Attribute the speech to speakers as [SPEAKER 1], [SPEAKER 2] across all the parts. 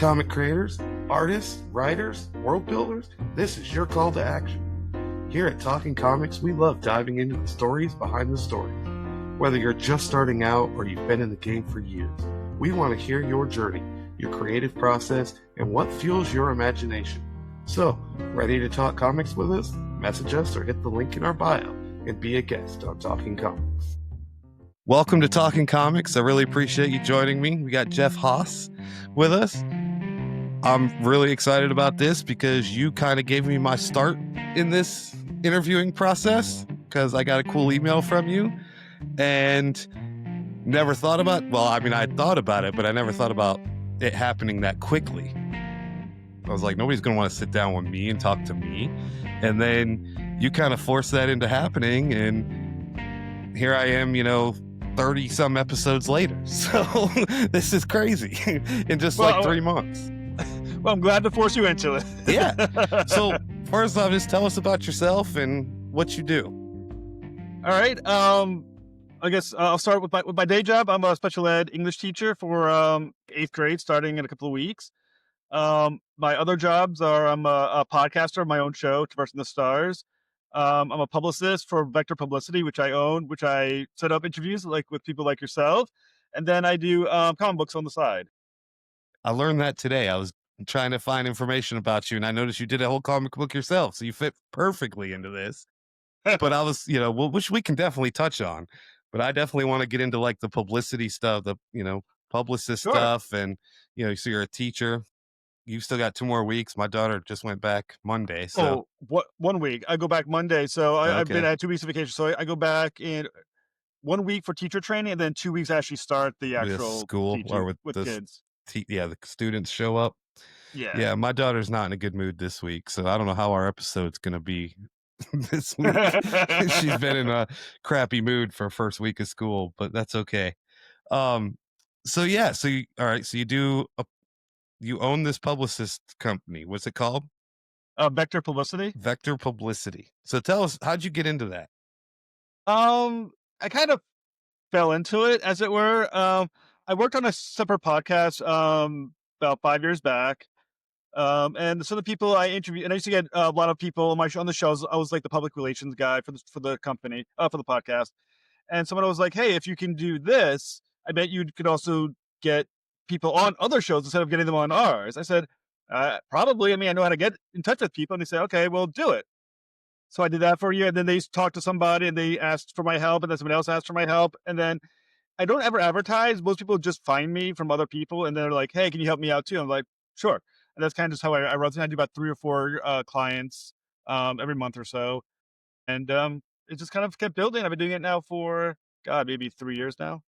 [SPEAKER 1] comic creators, artists, writers, world builders, this is your call to action. Here at Talkin Comics, we love diving into the stories behind the stories. Whether you're just starting out or you've been in the game for years, we want to hear your journey, your creative process, and what fuels your imagination. So, ready to talk comics with us? Message us or hit the link in our bio and be a guest on Talkin Comics. Welcome to Talkin Comics. I really appreciate you joining me. We got Jeff Haas with us. I'm really excited about this because you kind of gave me my start in this interviewing process because I got a cool email from you and never thought about, I thought about it, but I never thought about it happening that quickly. I was like, nobody's going to want to sit down with me and talk to me. And then you kind of forced that into happening. And here I am, 30 some episodes later. So this is crazy in just 3 months.
[SPEAKER 2] Well, I'm glad to force you into it.
[SPEAKER 1] Yeah. So first off, just tell us about yourself and what you do.
[SPEAKER 2] All right. I guess I'll start with my day job. I'm a special ed English teacher for 8th grade, starting in a couple of weeks. My other jobs are I'm a podcaster of my own show, Traversing the Stars. I'm a publicist for Vector Publicity, which I own, which I set up interviews with people like yourself. And then I do comic books on the side.
[SPEAKER 1] I learned that today. I was trying to find information about you, and I noticed you did a whole comic book yourself, so you fit perfectly into this. But I was, which we can definitely touch on, but I definitely want to get into the publicity stuff, the, publicist stuff. And, so you're a teacher. You've still got 2 more weeks. My daughter just went back Monday. So
[SPEAKER 2] what 1 week? I go back Monday. So I've been at 2 weeks of vacation. So I go back in 1 week for teacher training, and then 2 weeks actually start the actual
[SPEAKER 1] school or with
[SPEAKER 2] kids.
[SPEAKER 1] The students show up. Yeah, my daughter's not in a good mood this week, so I don't know how our episode's going to be this week. She's been in a crappy mood for first week of school, but that's okay. All right, so you own this publicist company. What's it called?
[SPEAKER 2] Vector Publicity.
[SPEAKER 1] Vector Publicity. So tell us, how'd you get into that?
[SPEAKER 2] I kind of fell into it, as it were. I worked on a separate podcast about 5 years back. And some of the people I interviewed, and I used to get a lot of people on the shows. I was like the public relations guy for the company, for the podcast. And someone was like, "Hey, if you can do this, I bet you could also get people on other shows instead of getting them on ours." I said, "Probably. I know how to get in touch with people." And they said, "Okay, well, do it." So I did that for a year, and then they talked to somebody, and they asked for my help, and then somebody else asked for my help, and then I don't ever advertise. Most people just find me from other people, and they're like, "Hey, can you help me out too?" I'm like, "Sure." And that's kind of just how I run. I do about 3 or 4 clients every month or so. And it just kind of kept building. I've been doing it now for, maybe 3 years now.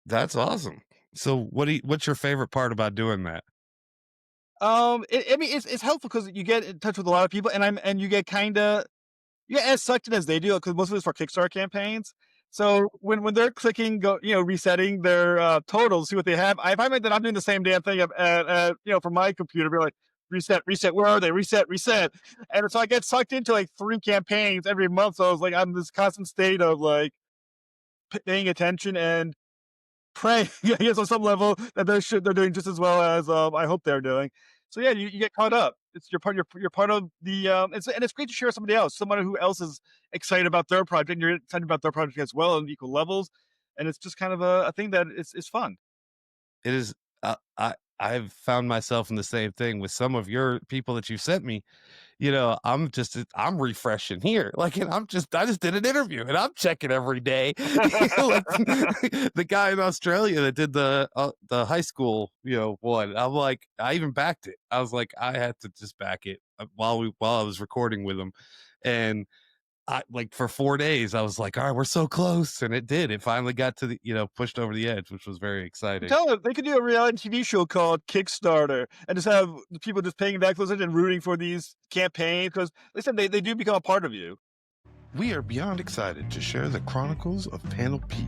[SPEAKER 1] That's awesome. So what's your favorite part about doing that?
[SPEAKER 2] It's helpful because you get in touch with a lot of people, and you get as sucked in as they do, because most of it's for Kickstarter campaigns. So when they're clicking, resetting their totals, see what they have, I find that I'm doing the same damn thing from my computer. Be like, reset, where are they? Reset. And so I get sucked into 3 campaigns every month. So I was like, I'm in this constant state of paying attention and praying, I guess, on some level that they're doing just as well as I hope they're doing. So yeah, you get caught up. It's you're part of the and it's great to share with somebody else, someone who else is excited about their project, and you're excited about their project as well on equal levels, and it's just kind of a thing that is fun.
[SPEAKER 1] It is. I've found myself in the same thing with some of your people that you sent me. I'm refreshing here. I just did an interview and I'm checking every day. The guy in Australia that did the high school, one. I'm like, I even backed it. I was like, I had to just back it while I was recording with him, and I for 4 days I was like, all right, we're so close, and it did. It finally got to the pushed over the edge, which was very exciting.
[SPEAKER 2] Tell them they could do a reality TV show called Kickstarter and just have people just paying that close attention and rooting for these campaigns, because listen, they do become a part of you.
[SPEAKER 1] We are beyond excited to share the Chronicles of Panel P,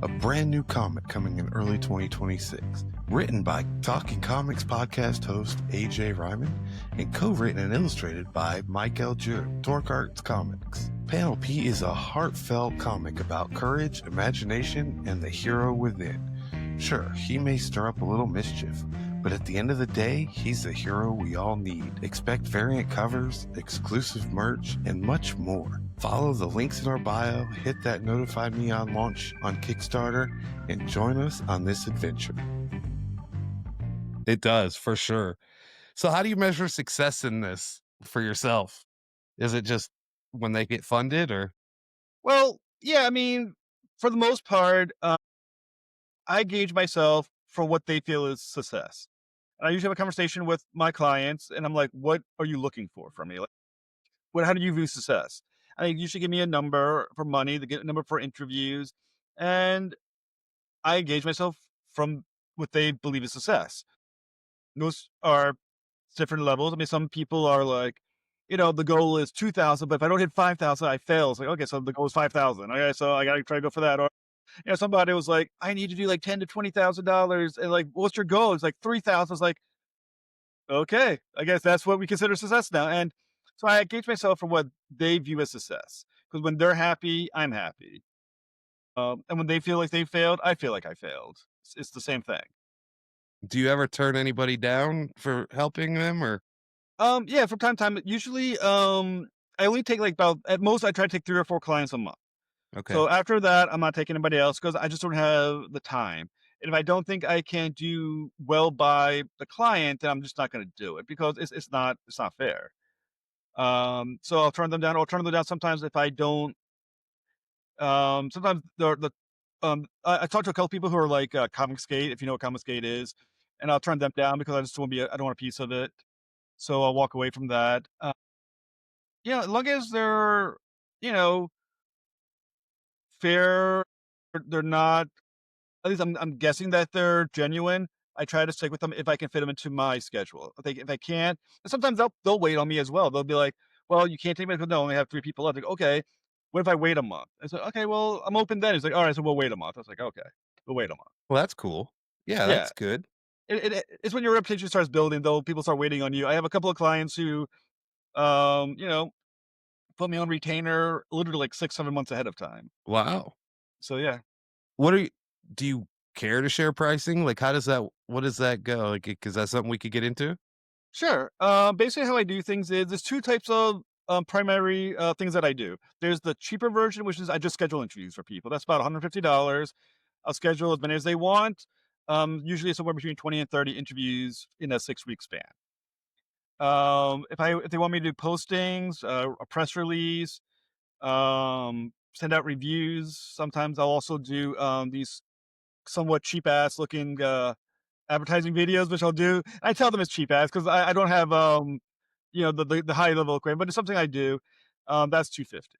[SPEAKER 1] a brand new comic coming in early 2026. Written by Talkin Comics podcast host AJ Ryman and co-written and illustrated by Mike L. Jure, Torque Arts Comics. Panel P is a heartfelt comic about courage, imagination, and the hero within. Sure, he may stir up a little mischief, but But at the end of the day, he's the hero we all need. Expect variant covers, exclusive merch, and much more. Follow the links in our bio, hit that notify me on launch on Kickstarter, and join us on this adventure. It does, for sure. So how do you measure success in this for yourself? Is it just when they get funded or?
[SPEAKER 2] Well, yeah, I mean, for the most part, I gauge myself for what they feel is success. And I usually have a conversation with my clients, and I'm like, "What are you looking for from me? Like, what? How do you view success?" And they usually give me a number for money, they get a number for interviews, and I gauge myself from what they believe is success. Those are different levels. I mean, some people are like, the goal is 2,000, but if I don't hit 5,000, I fail. It's like, okay, so the goal is 5,000. Okay, so I gotta try to go for that. Or somebody was like, I need to do like ten to $20,000, and like, what's your goal? It's like 3,000. It's like, okay, I guess that's what we consider success now. And so I gauge myself from what they view as success. Because when they're happy, I'm happy. And when they feel like they failed, I feel like I failed. It's the same thing.
[SPEAKER 1] Do you ever turn anybody down for helping them or?
[SPEAKER 2] Yeah, from time to time, usually, I only take like about, at most, I try to take 3 or 4 clients a month.
[SPEAKER 1] Okay.
[SPEAKER 2] So after that, I'm not taking anybody else because I just don't have the time. And if I don't think I can do well by the client, then I'm just not going to do it because it's not fair. So I'll turn them down. I'll turn them down sometimes if I don't. Sometimes I talked to a couple people who are like Comic Skate, if you know what Comic Skate is, and I'll turn them down because I just want to be. I don't want a piece of it. So I'll walk away from that. As long as they're, you know, fair, they're not. At least I'm guessing that they're genuine. I try to stick with them if I can fit them into my schedule. If I can't, and sometimes they'll wait on me as well. They'll be like, "Well, you can't take me because no, I only have 3 people left." Like, okay, what if I wait a month? I said, "Okay, well, I'm open then." He's like, "All right, so we'll wait a month." I was like, "Okay, we'll wait a month."
[SPEAKER 1] Well, that's cool. Yeah,
[SPEAKER 2] Yeah,
[SPEAKER 1] that's good.
[SPEAKER 2] it's when your reputation starts building, though. People start waiting on you. I have a couple of clients who, um, you know, put me on retainer literally like 6, 7 months ahead of time.
[SPEAKER 1] Wow.
[SPEAKER 2] So yeah.
[SPEAKER 1] What are you do you care to share pricing? Like, what does that go? Like, is that something we could get into?
[SPEAKER 2] Sure. Basically, how I do things is there's 2 types of primary things that I do. There's the cheaper version, which is I just schedule interviews for people. That's about $150. I'll schedule as many as they want. Usually somewhere between 20 and 30 interviews in a 6-week span. If they want me to do postings, a press release, send out reviews. Sometimes I'll also do these somewhat cheap ass looking advertising videos, which I'll do. I tell them it's cheap ass because I don't have the high level equipment, but it's something I do. That's 250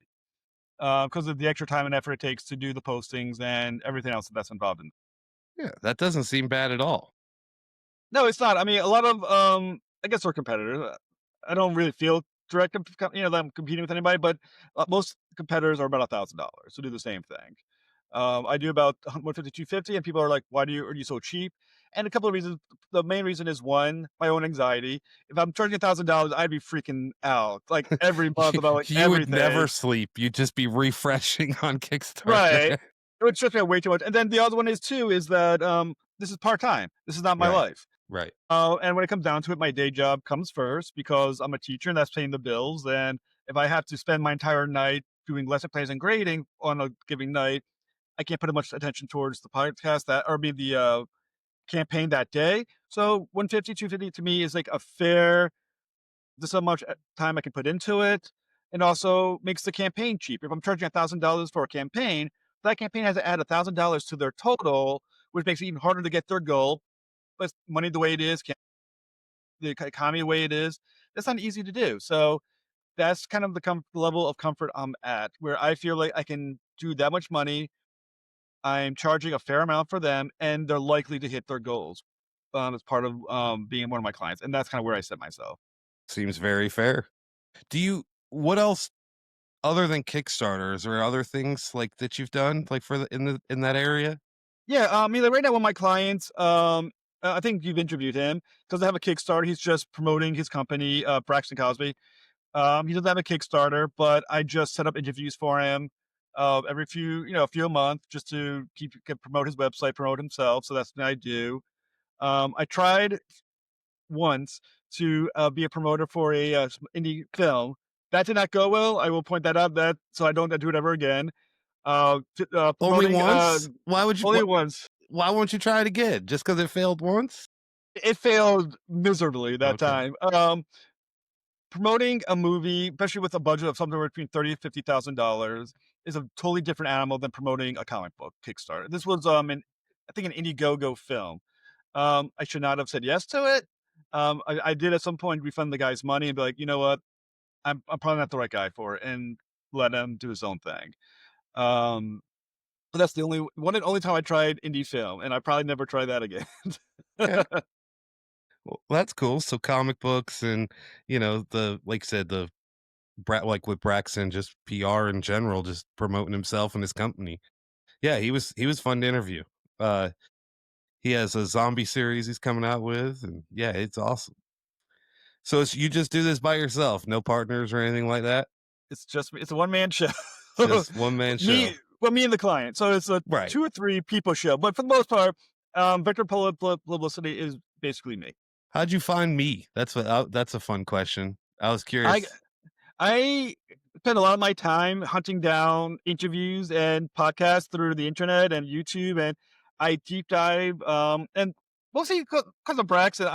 [SPEAKER 2] because of the extra time and effort it takes to do the postings and everything else that's involved in.
[SPEAKER 1] Yeah, that doesn't seem bad at all.
[SPEAKER 2] No, it's not. I mean, a lot of I guess we're competitors. I don't really feel that I'm competing with anybody, but most competitors are about $1,000 to do the same thing. I do about 150, 250, and people are like, "Why are you so cheap?" And a couple of reasons. The main reason is one, my own anxiety. If I'm charging $1,000, I'd be freaking out like every month
[SPEAKER 1] You
[SPEAKER 2] about like
[SPEAKER 1] you would never
[SPEAKER 2] everything.
[SPEAKER 1] sleep. You'd just be refreshing on
[SPEAKER 2] Right.
[SPEAKER 1] Kickstarter.
[SPEAKER 2] It would stress me out way too much. And then the other one is too is that this is part time. This is not my
[SPEAKER 1] Right,
[SPEAKER 2] life.
[SPEAKER 1] right.
[SPEAKER 2] And when it comes down to it, my day job comes first because I'm a teacher and that's paying the bills. And if I have to spend my entire night doing lesson plans and grading on a given night, I can't put as much attention towards the podcast the campaign that day. So 150, 250 to me is like a fair, this is how much time I can put into it. And also makes the campaign cheap. If I'm charging $1,000 for a campaign, that campaign has to add $1,000 to their total, which makes it even harder to get their goal. But money the way it is, the economy the way it is, that's not easy to do. So that's kind of the level of comfort I'm at, where I feel like I can do that much money. I'm charging a fair amount for them, and they're likely to hit their goals as part of being one of my clients. And that's kind of where I set myself.
[SPEAKER 1] Seems very fair. What else other than Kickstarters or other things like that you've done like for in that area?
[SPEAKER 2] Yeah, I mean, like right now, one of my clients, I think you've interviewed him, doesn't have a Kickstarter. He's just promoting his company, Braxton Cosby. He doesn't have a Kickstarter, but I just set up interviews for him every a few a month, just to promote his website, promote himself. So that's what I do. I tried once to be a promoter for a indie film. That did not go well. I will point that out. That so I don't do it ever again.
[SPEAKER 1] Only
[SPEAKER 2] Promoting
[SPEAKER 1] once?
[SPEAKER 2] only once.
[SPEAKER 1] Why won't you try it again? Just because it failed once?
[SPEAKER 2] It failed miserably that
[SPEAKER 1] Okay.
[SPEAKER 2] time. Promoting a movie, especially with a budget of somewhere between $30,000 to $50,000, is a totally different animal than promoting a comic book Kickstarter. This was I think an Indiegogo film. I should not have said yes to it. I did at some point refund the guy's money and be like, you know what, I'm probably not the right guy for it, and let him do his own thing. Um, but that's the only time I tried indie film, and I probably never try that again.
[SPEAKER 1] Okay. Well, that's cool. So comic books and, the like I said, like with Braxton, just PR in general, just promoting himself and his company. Yeah, he was fun to interview. Uh he has a zombie series he's coming out with, and yeah, it's awesome. So you just do this by yourself, no partners or anything like that?
[SPEAKER 2] It's just me. It's a one man show.
[SPEAKER 1] Just one man show.
[SPEAKER 2] Me and the client. So it's a
[SPEAKER 1] Right.
[SPEAKER 2] 2 or 3 people show, but for the most part, Vector Publicity is basically me.
[SPEAKER 1] How'd you find me? That's a fun question. I was
[SPEAKER 2] I
[SPEAKER 1] curious.
[SPEAKER 2] I spend a lot of my time hunting down interviews and podcasts through the internet and YouTube, and I deep dive, and mostly because of Braxton.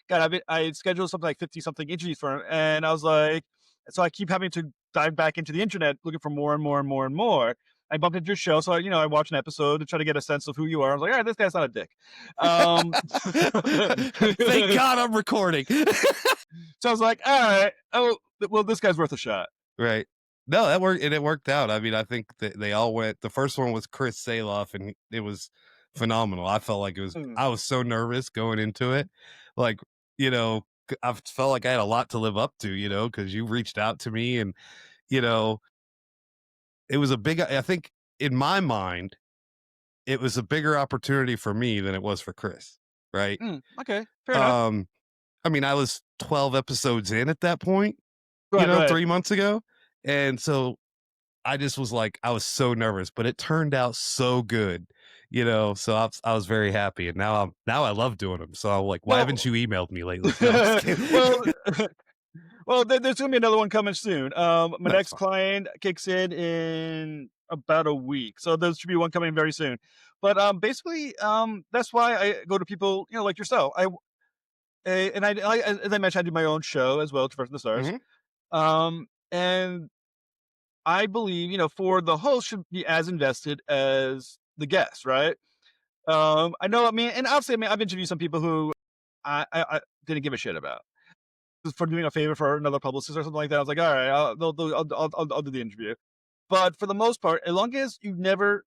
[SPEAKER 2] I scheduled something like 50 something interviews for him, and I was like, so I keep having to dive back into the internet looking for more and more and more and more. I bumped into your show, so I watch an episode to try to get a sense of who you are. I was like, all right, this guy's not a dick. Um,
[SPEAKER 1] Thank God I'm recording.
[SPEAKER 2] so I was like, all right, oh, well, this guy's worth a shot.
[SPEAKER 1] Right. No, that worked, and it worked out. I mean, I think that they all went. The first one was Chris Saloff, and it was phenomenal. I felt like
[SPEAKER 2] Mm.
[SPEAKER 1] I was so nervous going into it. Like, I felt like I had a lot to live up to, because you reached out to me, and, you know, it was I think in my mind, it was a bigger opportunity for me than it was for Chris. Right.
[SPEAKER 2] Okay, fair enough.
[SPEAKER 1] Um, I mean, I was 12 episodes in at that point,
[SPEAKER 2] Right, right.
[SPEAKER 1] 3 months ago. And so I just was like, I was so nervous, but it turned out so good, so I was very happy. And now I love doing them. So I'm like, why haven't
[SPEAKER 2] Well,
[SPEAKER 1] you emailed me lately? No, I'm just
[SPEAKER 2] well,
[SPEAKER 1] kidding.
[SPEAKER 2] there's gonna be another one coming soon. My
[SPEAKER 1] That's
[SPEAKER 2] next
[SPEAKER 1] fine.
[SPEAKER 2] client kicks in about a week, so there should be one coming very soon. But basically, that's why I go to people, like yourself. As I mentioned, I do my own show as well, Traversing the Stars.
[SPEAKER 1] Hmm.
[SPEAKER 2] And I believe, for the host should be as invested as the guest, right? I know, I mean, and obviously, I mean, I've interviewed some people who I didn't give a shit about. Just for doing a favor for another publicist or something like that. I was like, all right, I'll do the interview. But for the most part, as long as you never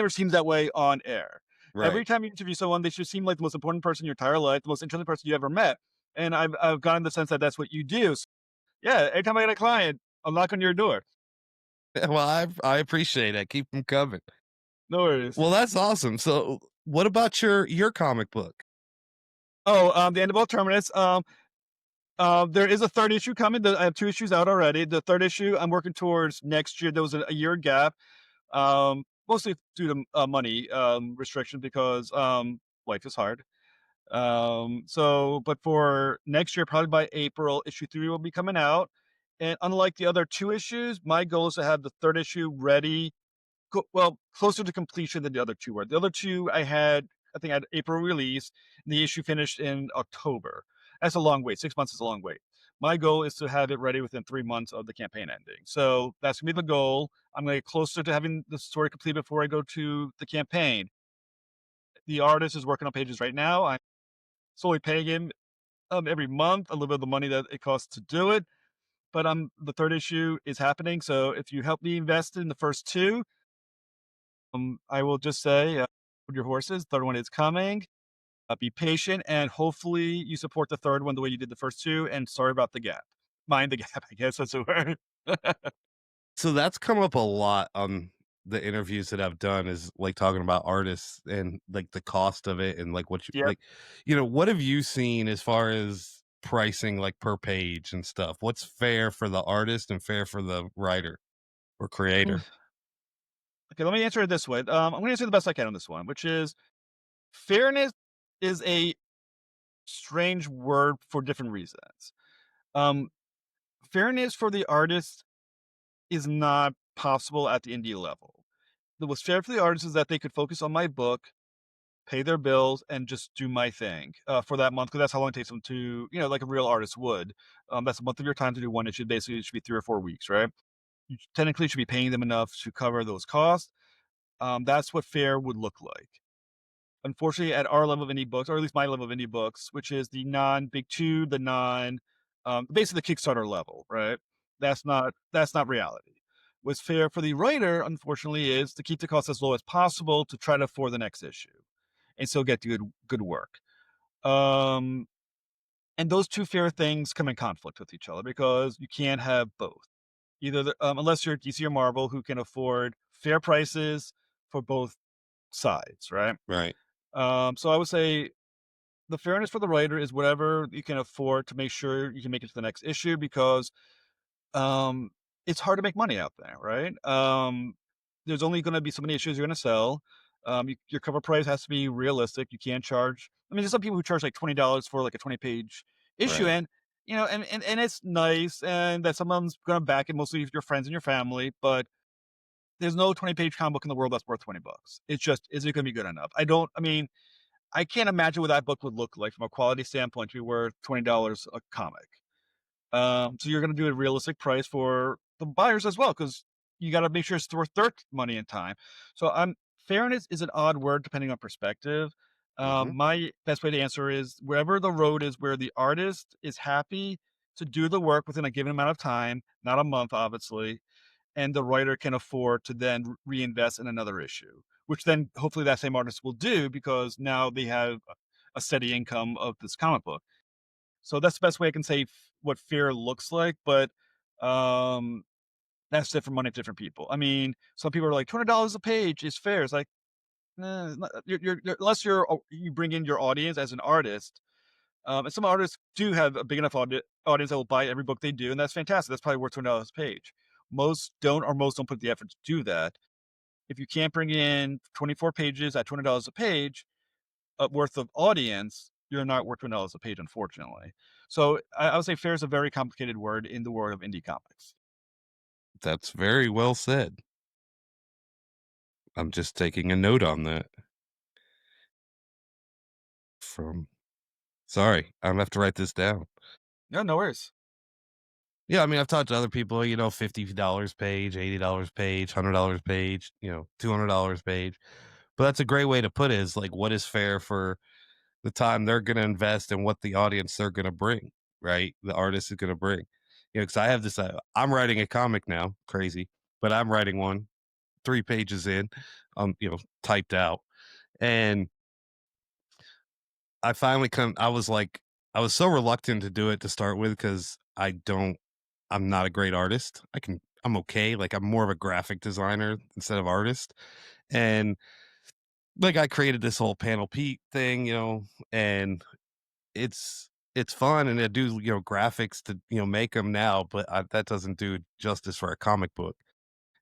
[SPEAKER 2] seems that way on air.
[SPEAKER 1] Right.
[SPEAKER 2] Every time you interview someone, they should seem like the most important person in your entire life, the most interesting person you ever met. And I've gotten the sense that that's what you do. So, yeah, every time I get a client, I'll knock on your door.
[SPEAKER 1] Well, I appreciate it. Keep them coming.
[SPEAKER 2] No worries.
[SPEAKER 1] Well, that's awesome. So what about your comic book?
[SPEAKER 2] Oh, the end of all Terminus. There is a third issue coming. I have 2 issues out already. The third issue I'm working towards next year. There was a year gap, mostly due to money restriction because life is hard. But for next year, probably by April, issue 3 will be coming out. And unlike the other 2 issues, my goal is to have the third issue ready, closer to completion than the other 2 were. The other 2 I think I had April release, and the issue finished in October. That's a long wait. 6 months is a long wait. My goal is to have it ready within 3 months of the campaign ending. So that's gonna be the goal. I'm gonna get closer to having the story complete before I go to the campaign. The artist is working on pages right now. I'm slowly paying him every month a little bit of the money that it costs to do it. But the third issue is happening. So if you help me invest in the first 2, I will just say, hold your horses. Third one is coming. Be patient, and hopefully you support the third one the way you did the first 2. And sorry about the gap. Mind the gap, I guess that's a word.
[SPEAKER 1] So that's come up a lot on the interviews that I've done, is like talking about artists and like the cost of it, and like what you
[SPEAKER 2] Yep.
[SPEAKER 1] like, what have you seen as far as pricing, like per page and stuff? What's fair for the artist and fair for the writer or
[SPEAKER 2] Mm,
[SPEAKER 1] creator?
[SPEAKER 2] Okay, let me answer it this way. I'm going to answer the best I can on this one, which is fairness. is a strange word for different reasons. Um, Fairness for the artist is not possible at the indie level. What's fair for the artist is that they could focus on my book, pay their bills, and just do my thing for that month because that's how long it takes them to, like a real artist would. That's a month of your time to do one issue. Basically, it should be 3 or 4 weeks, right? You technically should be paying them enough to cover those costs. That's what fair would look like. Unfortunately, at our level of indie books, or at least my level of indie books, which is the non big two, the non, basically the Kickstarter level, right? That's not reality. What's fair for the writer, unfortunately, is to keep the cost as low as possible to try to afford the next issue and still get good work. Um, and those two fair things come in conflict with each other because you can't have both. Either unless you're DC or Marvel, who can afford fair prices for both sides, right?
[SPEAKER 1] Right.
[SPEAKER 2] So I would say the fairness for the writer is whatever you can afford to make sure you can make it to the next issue because um, it's hard to make money out there, right? There's only going to be so many issues you're going to sell. Your cover price has to be realistic. You can't charge. I mean, there's some people who charge like $20 for like a 20-page issue,
[SPEAKER 1] Right.
[SPEAKER 2] and and it's nice, and that someone's going to back it, mostly your friends and your family. But there's no 20-page comic book in the world that's worth $20. It's just, is it going to be good enough? I don't. I mean, I can't imagine what that book would look like from a quality standpoint to be worth $20 a comic. So you're going to do a realistic price for the buyers as well, because you got to make sure it's worth their money and time. So fairness is an odd word depending on perspective.
[SPEAKER 1] Hmm.
[SPEAKER 2] My best way to answer is wherever the road is where the artist is happy to do the work within a given amount of time, not a month, obviously, and the writer can afford to then reinvest in another issue, which then hopefully that same artist will do because now they have a steady income of this comic book. So that's the best way I can say what fear looks like, but um, that's different money to different people. I mean, some people are like $200 a page is fair. It's like, unless you bring in your audience as an artist. And some artists do have a big enough audience that will buy every book they do, and that's fantastic. That's probably worth $200 a page. Most don't put the effort to do that. If you can't bring in 24 pages at $200 a page worth of audience, you're not worth $200 a page, unfortunately. So I would say fair is a very complicated word in the world of indie comics.
[SPEAKER 1] That's very well said. I'm just taking a note on that from sorry, I'm gonna have to write this down.
[SPEAKER 2] No, no worries.
[SPEAKER 1] Yeah, I mean, I've talked to other people, $50 page, $80 page, $100 page, $200 page. But that's a great way to put it is like what is fair for the time they're gonna invest and what the audience they're gonna bring, right? The artist is gonna bring. Because I have this I'm writing a comic now, crazy, but I'm writing one 3 pages in, typed out. And I was like, I was so reluctant to do it to start with because I'm not a great artist. I'm okay. Like I'm more of a graphic designer instead of artist. And like I created this whole panel Pete thing, and it's fun and I do, graphics to, make them now, but that doesn't do justice for a comic book.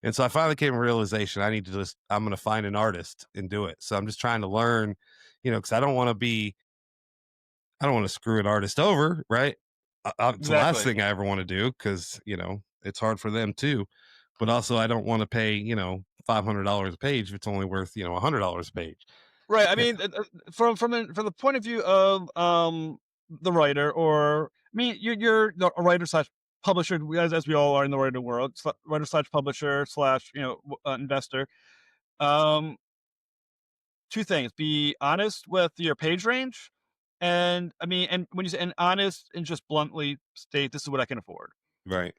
[SPEAKER 1] And so I finally came to a realization I'm going to find an artist and do it. So I'm just trying to learn, because I don't want to screw an artist over, right? It's the last
[SPEAKER 2] Exactly.
[SPEAKER 1] thing I ever want to do because it's hard for them too. But also, I don't want to pay $500 a page if it's only worth $100 a page.
[SPEAKER 2] Right. I
[SPEAKER 1] Yeah,
[SPEAKER 2] mean, from the point of view of the writer, or I mean, you're a writer slash publisher, as we all are in the writer world, writer slash publisher slash investor. Um, Two things: be honest with your page range, and I mean, and when you say and honest, and just bluntly state this is what I can afford.
[SPEAKER 1] right.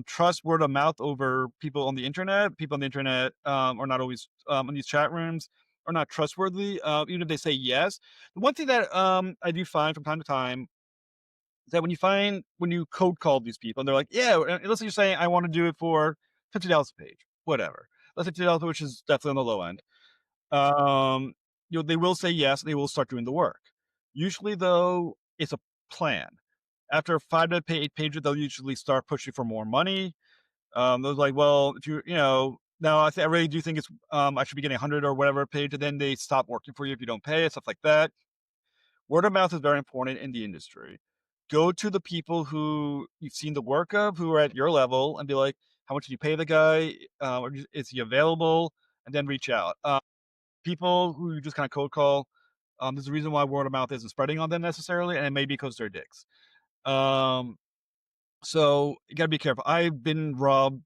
[SPEAKER 2] Trust word of mouth over people on the internet. People on the internet are not always in these chat rooms are not trustworthy. Even if they say yes. The one thing that I do find from time to time is that when you code call these people and they're like, yeah, let's say you're saying I want to do it for $50 a page, whatever. Let's say $50, which is definitely on the low end. Um, they will say yes, and they will start doing the work. Usually, though, it's a plan. After 5 to 8 pages, they'll usually start pushing for more money. They're like, well, if now I really do think it's I should be getting 100 or whatever a page, and then they stop working for you if you don't pay it, stuff like that. Word of mouth is very important in the industry. Go to the people who you've seen the work of, who are at your level, and be like, "How much did you pay the guy? Is he available?" And then reach out. People who you just kind of cold call, there's a reason why word of mouth isn't spreading on them necessarily, and it may be because they're dicks. Um, so you gotta be careful. I've been robbed,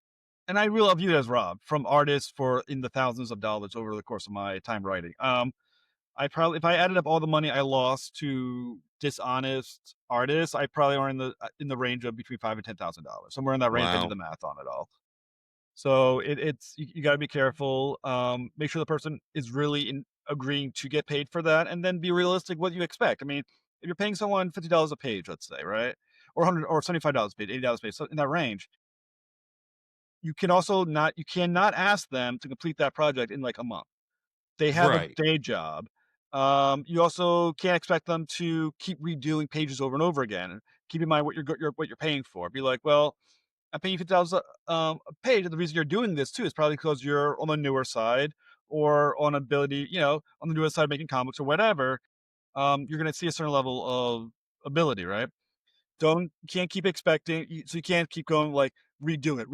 [SPEAKER 2] and I really view it as robbed from artists for in the thousands of dollars over the course of my time writing. I probably, if I added up all the money I lost to dishonest artists, I probably are in the range of between $5,000 and $10,000, somewhere in that range. I did
[SPEAKER 3] Wow.
[SPEAKER 2] the math on it all. So it's you got to be careful. Make sure the person is really agreeing to get paid for that, and then be realistic what you expect. I mean, if you're paying someone $50 a page, let's say, right, or 100 or $75 a page, $80 a page, so in that range, you cannot ask them to complete that project in like a month. They have a
[SPEAKER 3] Right.
[SPEAKER 2] day job. You also can't expect them to keep redoing pages over and over again. Keep in mind what you're paying for. Be like, well, I'm paying you $50 a page, and the reason you're doing this too is probably because you're on the newer side or on ability, on the newer side of making comics or whatever. You're going to see a certain level of ability, right? You can't keep expecting, so you can't keep going like redo it,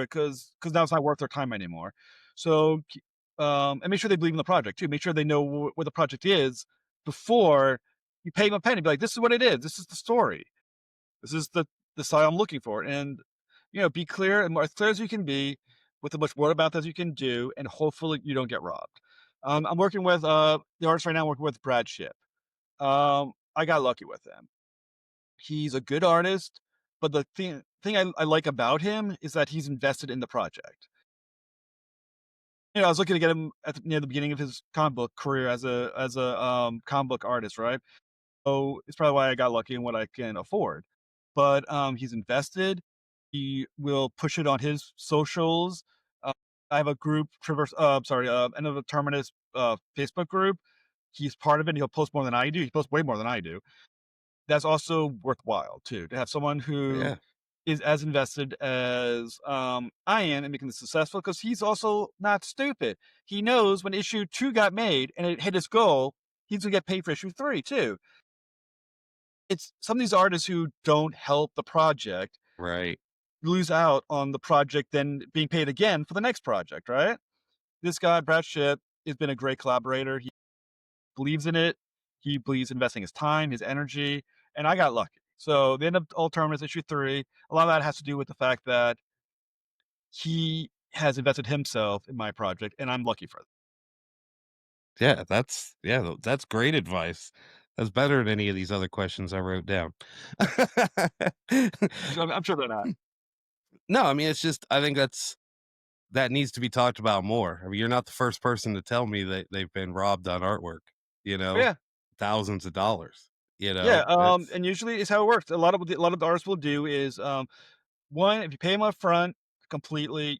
[SPEAKER 2] because now it's not worth their time anymore. So, and make sure they believe in the project too. Make sure they know what the project is before you pay them a penny. Be like, this is what it is. This is the story. This is the style I'm looking for, and be clear and more as clear as you can be with as much word about as you can do, and hopefully you don't get robbed. I'm working with the artist right now. I'm working with Brad Ship. I got lucky with him. He's a good artist, but the thing I like about him is that he's invested in the project. I was looking to get him near the beginning of his comic book career as a comic book artist, right? So it's probably why I got lucky in what I can afford. But he's invested. He will push it on his socials. Uh, I have a group, end of the Terminus Facebook group. He's part of it. And he'll post more than I do. He posts way more than I do. That's also worthwhile too, to have someone who
[SPEAKER 3] Yeah.
[SPEAKER 2] is as invested as I am in making this successful, because he's also not stupid. He knows when issue 2 got made and it hit its goal, he's gonna get paid for issue 3 too. It's some of these artists who don't help the project
[SPEAKER 3] Right.
[SPEAKER 2] lose out on the project then being paid again for the next project, right? This guy, Brad Ship, has been a great collaborator. He believes in it. He believes investing his time, his energy, and I got lucky. So the end of All Terminus issue 3, a lot of that has to do with the fact that he has invested himself in my project, and I'm lucky for that.
[SPEAKER 3] That's great advice. That's better than any of these other questions I wrote down.
[SPEAKER 2] I'm sure they're not.
[SPEAKER 3] No, I mean, it's just I think that needs to be talked about more. I mean, you're not the first person to tell me that they've been robbed on artwork, you know,
[SPEAKER 2] Yeah,
[SPEAKER 3] thousands of dollars,
[SPEAKER 2] yeah.
[SPEAKER 3] it's
[SPEAKER 2] And usually it's how it works. A lot of the artists will do is one, if you pay them up front completely,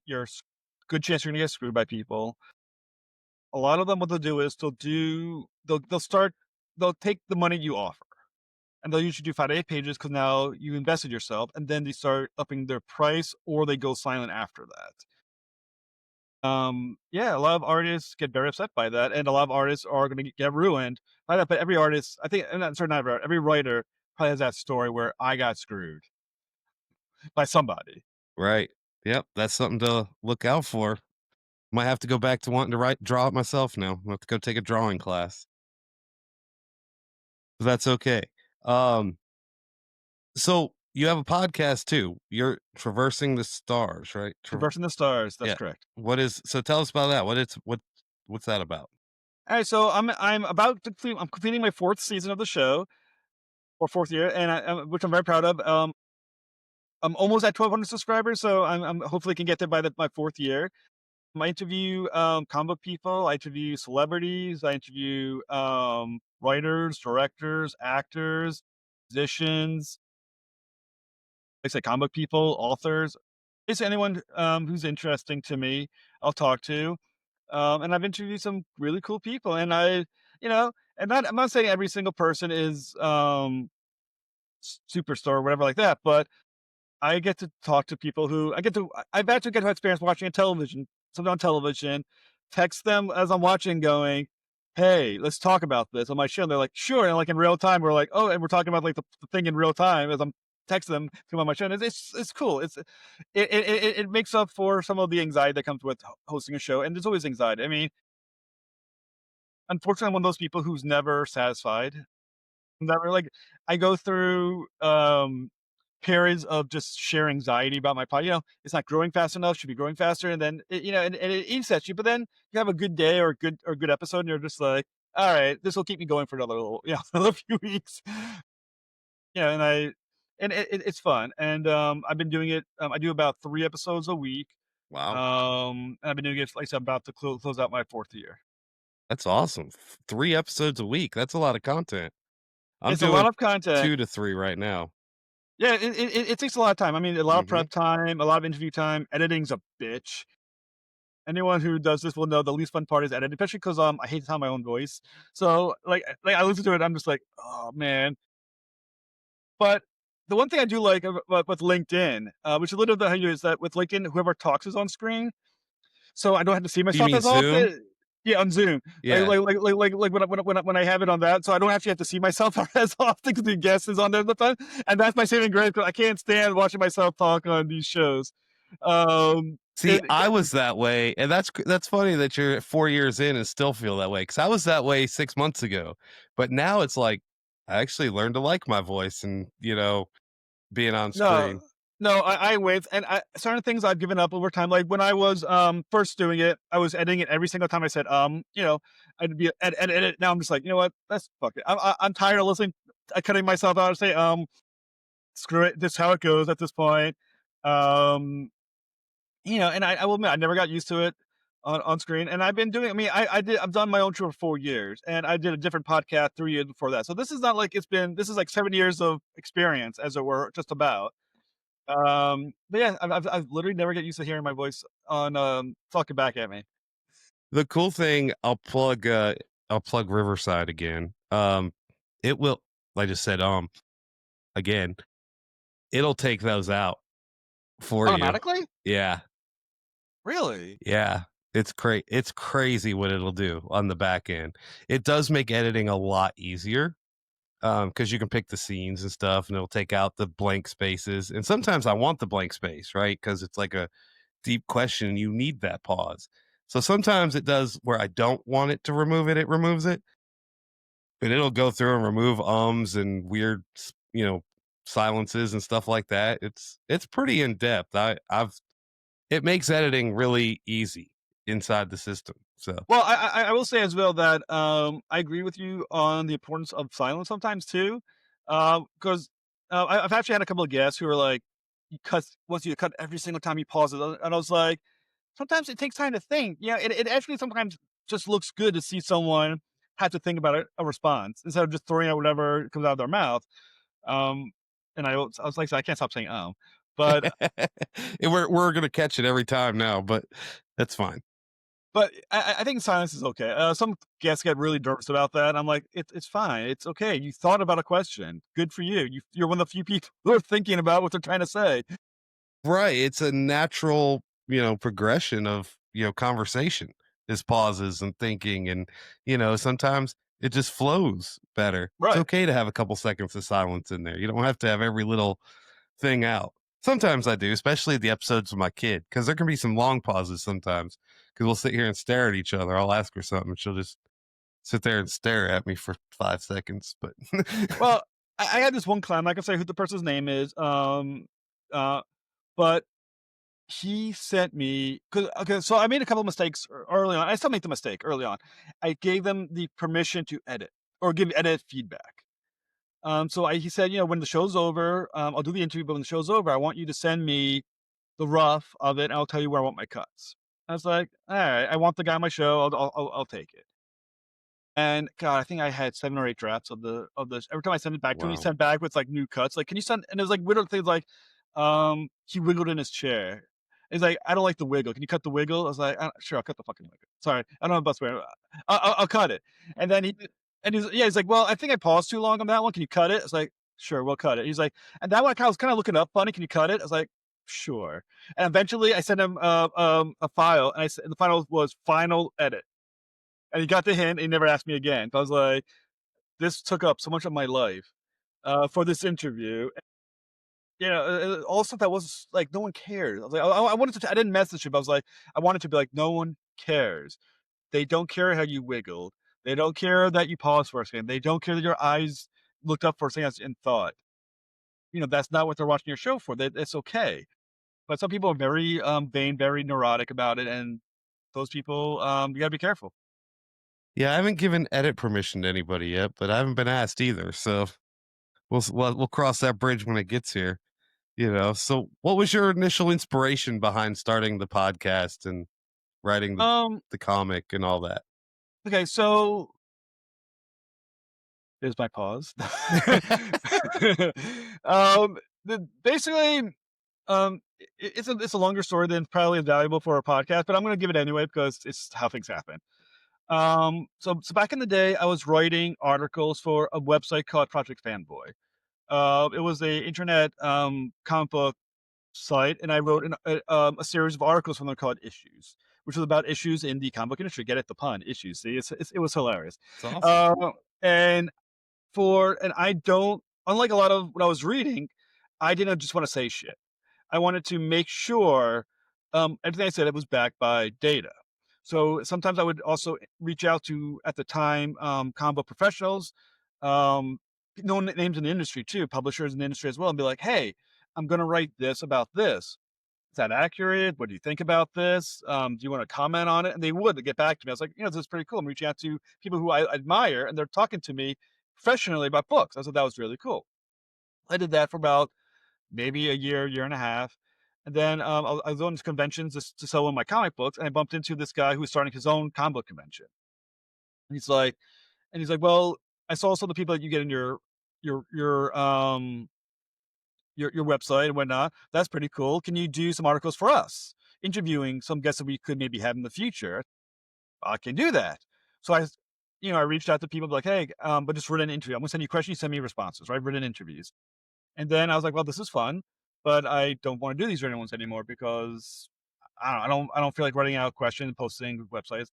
[SPEAKER 2] good chance you're gonna get screwed by people. A lot of them, what they'll do is they'll take the money you offer, and they'll usually do 5 to 8 pages because now you invested yourself, and then they start upping their price, or they go silent after that. Yeah, a lot of artists get very upset by that, and a lot of artists are gonna get ruined by that. But every artist, I think, and not sorry, not every writer probably has that story where I got screwed by somebody.
[SPEAKER 3] right. Yep, that's something to look out for. Might have to go back to wanting to draw it myself now. I'll have to go take a drawing class. That's okay. Um, so you have a podcast too. You're Traversing the Stars, right?
[SPEAKER 2] Traversing the Stars, that's
[SPEAKER 3] Yeah.
[SPEAKER 2] correct.
[SPEAKER 3] So tell us about that. What's that about?
[SPEAKER 2] Alright, so I'm completing my 4th season of the show, or 4th year, and which I'm very proud of. I'm almost at 1,200 subscribers, so I'm hopefully can get there by my 4th year. I interview comic book people, I interview celebrities, I interview writers, directors, actors, musicians, like I said, comic book people, authors. Basically anyone who's interesting to me, I'll talk to. And I've interviewed some really cool people, and I'm not saying every single person is superstar or whatever like that, but I get to talk to people who I've actually get to experience watching a television, something on television, text them as I'm watching, going, hey, let's talk about this on my show. And they're like, sure. And like in real time, we're like, oh, and we're talking about like the thing in real time as I'm texting them to come on my show. And it's cool. It makes up for some of the anxiety that comes with hosting a show. And there's always anxiety. I mean, unfortunately, I'm one of those people who's never satisfied. Never like I go through periods of just sheer anxiety about my pod. It's not growing fast enough, should be growing faster. And then and it eats at you. But then you have a good day or good episode, and you're just like, all right, this will keep me going for another little, another few weeks. It's fun. And I've been doing it. I do about 3 episodes a week.
[SPEAKER 3] Wow.
[SPEAKER 2] And I've been doing it, like I said, about to close out my 4th year.
[SPEAKER 3] That's awesome. 3 episodes a week. That's a lot of content. I'm
[SPEAKER 2] It's a lot
[SPEAKER 3] doing
[SPEAKER 2] of content.
[SPEAKER 3] 2 to 3 right now.
[SPEAKER 2] Yeah, it takes a lot of time. I mean, a lot of
[SPEAKER 3] Mhm.
[SPEAKER 2] prep time, a lot of interview time. Editing's a bitch. Anyone who does this will know the least fun part is editing, especially because I hate to sound my own voice. So like I listen to it, I'm just like, oh man. But the one thing I do like with LinkedIn, which is a little bit how you is that with LinkedIn, whoever talks is on screen, so I don't have to see
[SPEAKER 3] You
[SPEAKER 2] myself
[SPEAKER 3] mean
[SPEAKER 2] as
[SPEAKER 3] Zoom?
[SPEAKER 2] often. Yeah, on Zoom.
[SPEAKER 3] Yeah.
[SPEAKER 2] When I have it on that, so I don't actually have to see myself as often because the guest is on there the time, and that's my saving grace. Because I can't stand watching myself talk on these shows.
[SPEAKER 3] See,
[SPEAKER 2] It,
[SPEAKER 3] I was that way, and that's funny that you're 4 years in and still feel that way, because I was that way 6 months ago, but now it's like, I actually learned to like my voice and, being on
[SPEAKER 2] No,
[SPEAKER 3] screen.
[SPEAKER 2] no, I wait, and certain things I've given up over time. Like when I was first doing it, I was editing it every single time I said I'd be edit. Now I'm just like, you know what? That's fuck it. I'm tired of listening, cutting myself out and say screw it. This is how it goes at this point. Um, and I will admit I never got used to it on screen, and I've been doing. I mean, I've done my own show for 4 years, and I did a different podcast 3 years before that. So this is not like this is like 7 years of experience, as it were, just about. But yeah, I've literally never get used to hearing my voice on talking back at me.
[SPEAKER 3] The cool thing, I'll plug Riverside again. It will, like I just said, again, it'll take those out for you.
[SPEAKER 2] Automatically?
[SPEAKER 3] Yeah.
[SPEAKER 2] Really?
[SPEAKER 3] Yeah. It's crazy what it'll do on the back end. It does make editing a lot easier, because you can pick the scenes and stuff, and it'll take out the blank spaces. And sometimes I want the blank space, right? Because it's like a deep question, and you need that pause. So sometimes it does where I don't want it to remove it, it removes it, but it'll go through and remove ums and weird, silences and stuff like that. It's pretty in depth. It makes editing really easy inside the system. So
[SPEAKER 2] Well, I will say as well that I agree with you on the importance of silence sometimes too, because I've actually had a couple of guests who are like, wants you to cut every single time he pauses, and I was like, sometimes it takes time to think. Yeah, it actually sometimes just looks good to see someone have to think about a response instead of just throwing out whatever comes out of their mouth. Um, and I was like, I can't stop saying but
[SPEAKER 3] and we're gonna catch it every time now, but that's fine.
[SPEAKER 2] But I think silence is okay. Some guests get really nervous about that. I'm like, it's fine. It's okay. You thought about a question. Good for you. You're one of the few people who are thinking about what they're trying to say.
[SPEAKER 3] Right. It's a natural, progression of, conversation is pauses and thinking. And, sometimes it just flows better. It's
[SPEAKER 2] Right.
[SPEAKER 3] okay to have a couple seconds of silence in there. You don't have to have every little thing out. Sometimes I do, especially the episodes with my kid, because there can be some long pauses sometimes, because we'll sit here and stare at each other. I'll ask her something, and she'll just sit there and stare at me for 5 seconds. But
[SPEAKER 2] Well, I had this one client. I'm not gonna say who the person's name is. Uh, but he sent me because okay. So I made a couple of mistakes early on. I still make the mistake early on. I gave them the permission to edit or give edit feedback. He said, when the show's over, I'll do the interview, but when the show's over, I want you to send me the rough of it, and I'll tell you where I want my cuts. I was like, all right, I want the guy on my show. I'll take it. And God, I think I had 7 or 8 drafts of this. Every time I sent it back to him, he
[SPEAKER 3] wow.
[SPEAKER 2] sent back with like new cuts. Like, can you send? And it was like little things like, he wiggled in his chair. He's like, I don't like the wiggle. Can you cut the wiggle? I was like, sure, I'll cut the fucking wiggle. Sorry, I don't know the best way. I'll cut it. And then he's like, well, I think I paused too long on that one. Can you cut it? I was like, sure, we'll cut it. He's like, and that one I was kind of looking up funny. Can you cut it? I was like, sure. And eventually I sent him a file, and the final was final edit. And he got the hint. And he never asked me again. So I was like, this took up so much of my life for this interview. All stuff that was like no one cares. I was like, I wanted to. I didn't message him. But I was like, I wanted to be like, no one cares. They don't care how you wiggled. They don't care that you paused for a second. They don't care that your eyes looked up for a second and thought. That's not what they're watching your show for. It's okay. But some people are very vain, very neurotic about it, and those people, you gotta be careful.
[SPEAKER 3] Yeah, I haven't given edit permission to anybody yet, but I haven't been asked either. So we'll cross that bridge when it gets here. So what was your initial inspiration behind starting the podcast and writing
[SPEAKER 2] Um,
[SPEAKER 3] the comic and all that?
[SPEAKER 2] okay, so there's my pause. Basically, it's a longer story than probably valuable for a podcast, but I'm gonna give it anyway because it's how things happen. So back in the day, I was writing articles for a website called Project Fanboy. It was a internet comic book site, and I wrote a series of articles from them called Issues, which was about issues in the comic book industry. Get it, the pun, issues. See, it was hilarious.
[SPEAKER 3] It's awesome.
[SPEAKER 2] And I don't, unlike a lot of what I was reading, I didn't just want to say shit. I wanted to make sure everything I said it was backed by data. So sometimes I would also reach out to, at the time, comic book professionals, um, known names in the industry too, publishers in the industry as well, and be like, "Hey, I'm going to write this about this. Is that accurate? What do you think about this? Do you want to comment on it?" And they would get back to me. I was like, this is pretty cool. I'm reaching out to people who I admire, and they're talking to me professionally about books. I thought that was really cool. I did that for about maybe a year, year and a half. And then I was going to conventions to sell one of my comic books, and I bumped into this guy who was starting his own comic book convention. And he's like, "Well, I saw some of the people that you get in your your um your website and whatnot. That's pretty cool. Can you do some articles for us, interviewing some guests that we could maybe have in the future?" I can do that. So I reached out to people like, "Hey, but just written interview. I'm gonna send you questions, you send me responses, right? Written interviews." And then I was like, "Well, this is fun, but I don't want to do these written ones anymore because I don't feel like writing out questions and posting websites."